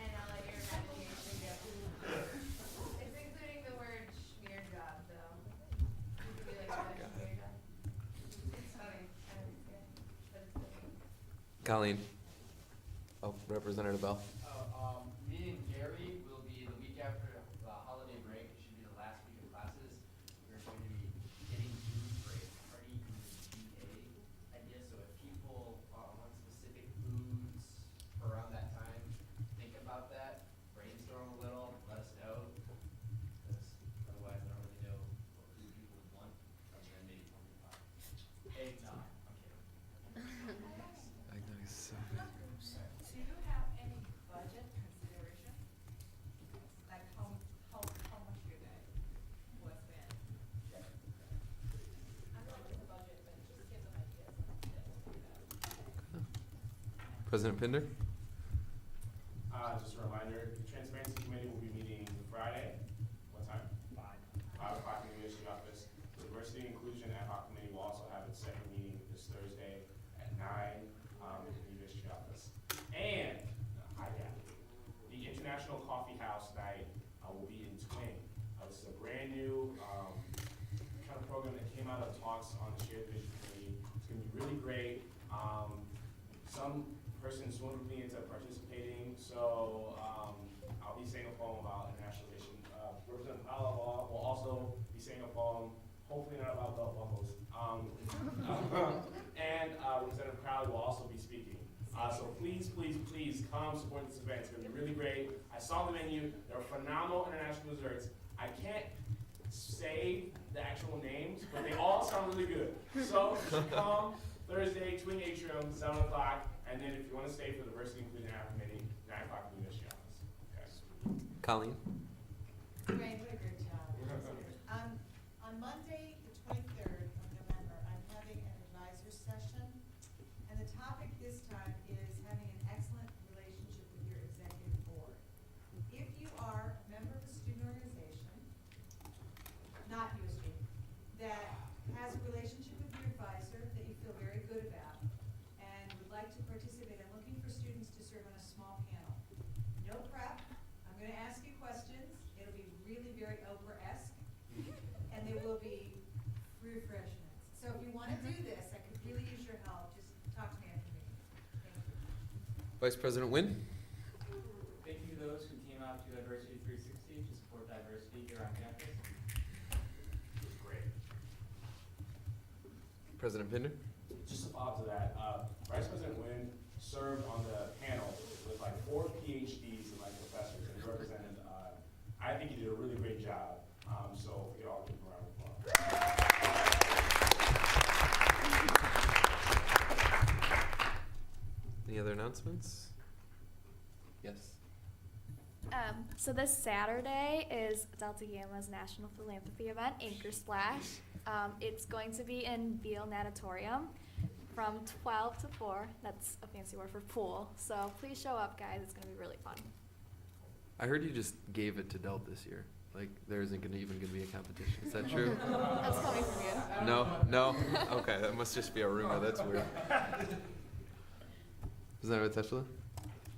And I'll let your imagination go. It's including the word schmear job, though. You could be like, "Oh, schmear job." It's funny. I don't think it's good, but it's funny. Colleen? Oh, Representative Bell? Me and Gary will be the week after the holiday break. It should be the last week of classes. We're going to be getting food for a party in the GA idea. So if people want specific foods around that time, think about that. Brainstorm a little. Let us know. Because otherwise, I don't really know what food people would want. Other than maybe pumpkin pie. Eggnog. I'm kidding. Eggnog is so good. Do you have any President Pinder? Just a reminder, the Transparency Committee will be meeting Friday. What time? 5 o'clock in the USG office. The Diversity and Inclusion Ad Hoc Committee will also have its second meeting this Thursday at 9 in the USG office. And the International Coffee House Night will be in Twing. This is a brand new kind of program that came out of talks on the Shared Vision Committee. It's going to be really great. Some person swindled me into participating, so I'll be saying a poem about internationalization. Representative Palawa will also be saying a poem, hopefully not about belt buckles. And Representative Crowley will also be speaking. So please, please, please come support this event. It's going to be really great. I saw the menu. There are phenomenal international desserts. I can't say the actual names, but they all sound really good. So you should come Thursday, Twing Atrium, 7 o'clock. And then if you want to stay for the Diversity and Inclusion Ad Hoc Committee, 9 o'clock in the USG office. Okay. Colleen? Great, what a great job. On Monday, the 23rd of November, I'm having an advisor session, and the topic this time is having an excellent relationship with your executive board. If you are a member of a student organization, not USG, that has a relationship with your advisor that you feel very good about, and would like to participate, I'm looking for students to serve on a small panel. No prep, I'm gonna ask you questions, it'll be really very Oprah-esque, and there will be free refreshments. So if you wanna do this, I could really use your help, just talk to me after the meeting. Thank you. Vice President Wynn? Thank you to those who came out to Diversity 360 to support diversity here on campus. Great. President Pinder? Just a follow-up to that, Vice President Wynn served on the panel with like 4 PhDs and like professors, and he represented, I think he did a really great job. So we all give him a round of applause. Any other announcements? Yes. So this Saturday is Delta Gamma's National Philanthropy event, Anchor Splash. It's going to be in Beale Natatorium from 12 to 4. That's a fancy word for pool. So please show up, guys. It's going to be really fun. I heard you just gave it to Delt this year. Like, there isn't even gonna be a competition. Is that true? That's coming from you. No? Okay, that must just be a rumor. That's weird. Is that what Teshla?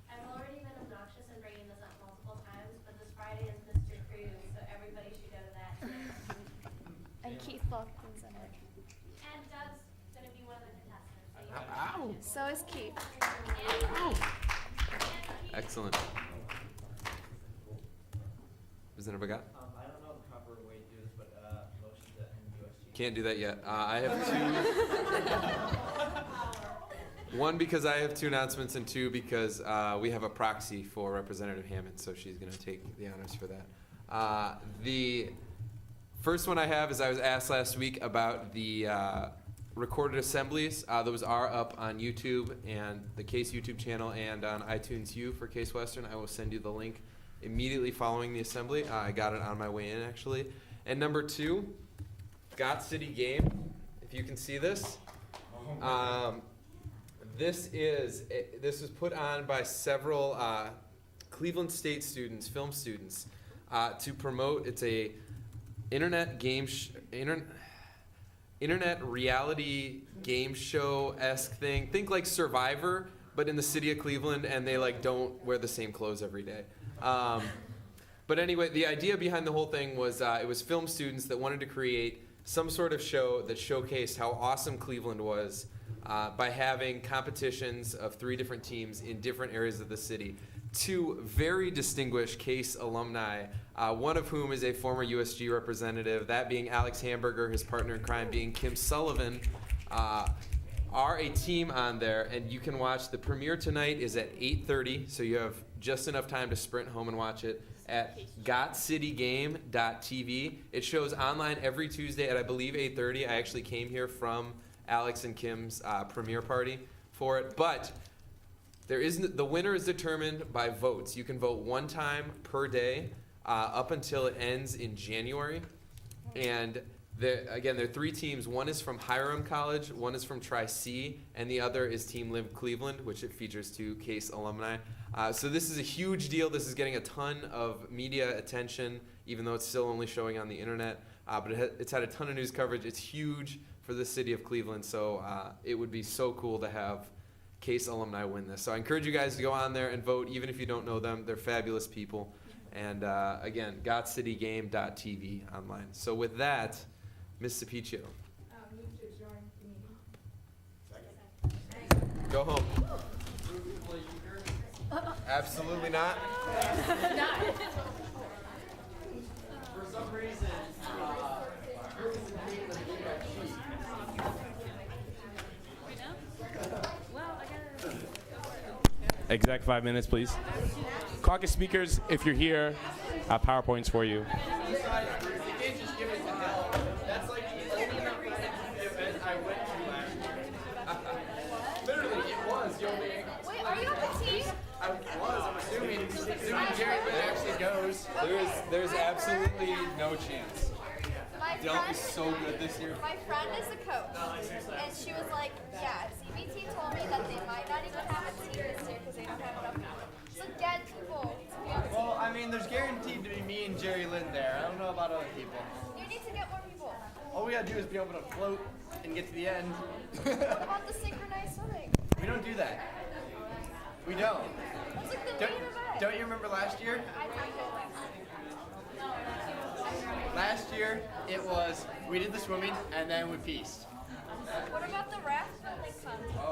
I've already been obnoxious in bringing this up multiple times, but this Friday is Mr. Cruz, so everybody should go to that. And Keith Falkman's in it. And Doug's gonna be one of the contestants. So is Keith. Excellent. Representative Bagat? I don't know the proper way to do this, but motion to end USG. Can't do that yet. I have two. One, because I have 2 announcements, and 2, because we have a proxy for Representative Hammond, so she's going to take the honors for that. The first one I have is I was asked last week about the recorded assemblies. Those are up on YouTube and the Case YouTube channel and on iTunes U for Case Western. I will send you the link immediately following the assembly. I got it on my way in, actually. And number 2, Got City Game. If you can see this. This was put on by several Cleveland State students, film students, to promote. It's a internet reality game show-esque thing. Think like Survivor, but in the city of Cleveland, and they like don't wear the same clothes every day. But anyway, the idea behind the whole thing was it was film students that wanted to create some sort of show that showcased how awesome Cleveland was by having competitions of 3 different teams in different areas of the city. 2 very distinguished Case alumni, one of whom is a former USG representative, that being Alex Hamburger, his partner in crime being Kim Sullivan, are a team on there, and you can watch. The premiere tonight is at 8:30, so you have just enough time to sprint home and watch it at gotcitygame.tv. It shows online every Tuesday at, I believe, 8:30. I actually came here from Alex and Kim's premiere party for it, but the winner is determined by votes. You can vote 1 time per day up until it ends in January, and Again, there are 3 teams. One is from Hiram College, one is from Tri-C, and the other is Team Live Cleveland, which it features 2 Case alumni. So this is a huge deal. This is getting a ton of media attention, even though it's still only showing on the internet. But it's had a ton of news coverage. It's huge for the city of Cleveland, so it would be so cool to have Case alumni win this. So I encourage you guys to go on there and vote, even if you don't know them. They're fabulous people. And again, gotcitygame.tv online. So with that, Ms. Sapiccio. Move to adjourn the meeting. Go home. Absolutely not. For some reason, Exact 5 minutes, please. Caucus speakers, if you're here, PowerPoints for you. You can't just give it to Dell. That's like the only event I went to last year. Literally, it was. Wait, are you on the team? I was. I'm assuming Jerry Lynn actually goes. There's absolutely no chance. My Dell friend, is so good this year. my friend is a coach, and she was like, yeah, CBT told me that they might not even have a team this year because they don't have enough people. So get people to be on the team. Well, I mean, there's guaranteed to be me and Jerry Lynn there. I don't know about other people. You need to get more people. All we gotta do is be able to float and get to the end. What about the synchronized swimming? We don't do that. We don't. That's like the main event. Don't you remember last year? I think it was. Last year, it was, we did the swimming, and then we pieced. What about the raft building contest?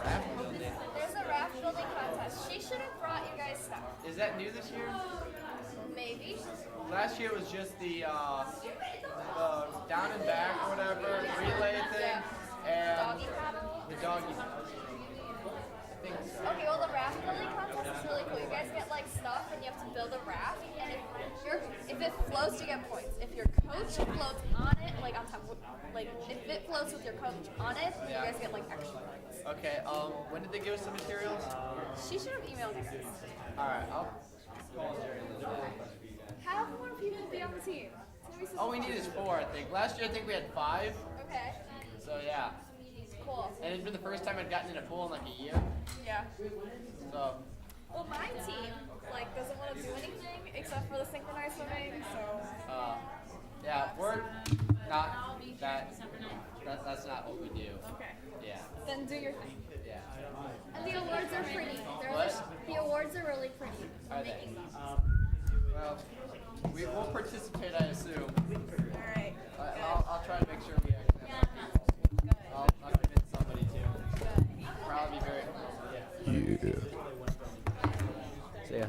Raft building? There's a raft building contest. She should have brought you guys stuff. Is that new this year? Maybe. Last year was just the down and back or whatever, relay thing, and Doggy paddle. the doggy. Okay, well the raft building contest is really cool. You guys get like stuff and you have to build a raft, and if it floats, you get points. If your coach floats on it, like on top, like if it floats with your coach on it, you guys get like extra points. Okay, when did they give us the materials? She should have emailed you guys. Alright, I'll call Jerry Lynn. Have more people be on the team. All we need is 4, I think. Last year, I think we had 5. Okay. So, yeah. Cool. And it's been the first time I'd gotten in a pool in like a year. Yeah. So, Well, my team like doesn't want to do anything except for the synchronized swimming, so. yeah, we're not that's not what we do. Okay. Yeah. Then do your thing. Yeah. And the awards are pretty. The awards are really pretty. Are they? Well, we'll participate, I assume. Alright. I'll try to make sure we actually have people. I'll convince somebody to. Probably be very helpful. Yeah. See ya.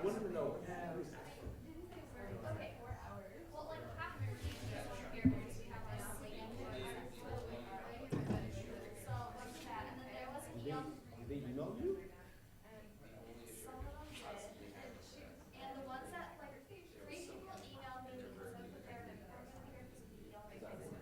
wouldn't even know. Okay, well, like half of your team is over here because we have our like so what's that? And then there was an email. They emailed you? Some of them did. And the ones that like 3 people emailed me because I put their and other people did. I felt like whatever.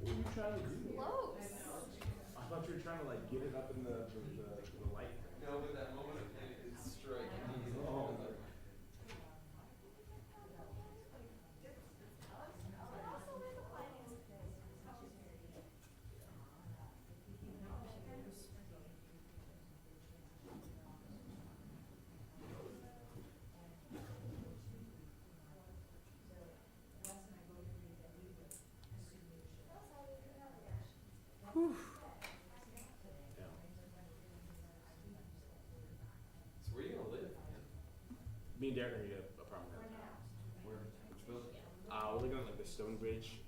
What were you trying to do? Close. I thought you were trying to like get it up in the light. No, but that moment of panic is striking. Oh. So where you gonna live, man? Me and Derek are gonna get a apartment. Where? Which building? We're looking at like the Stonebridge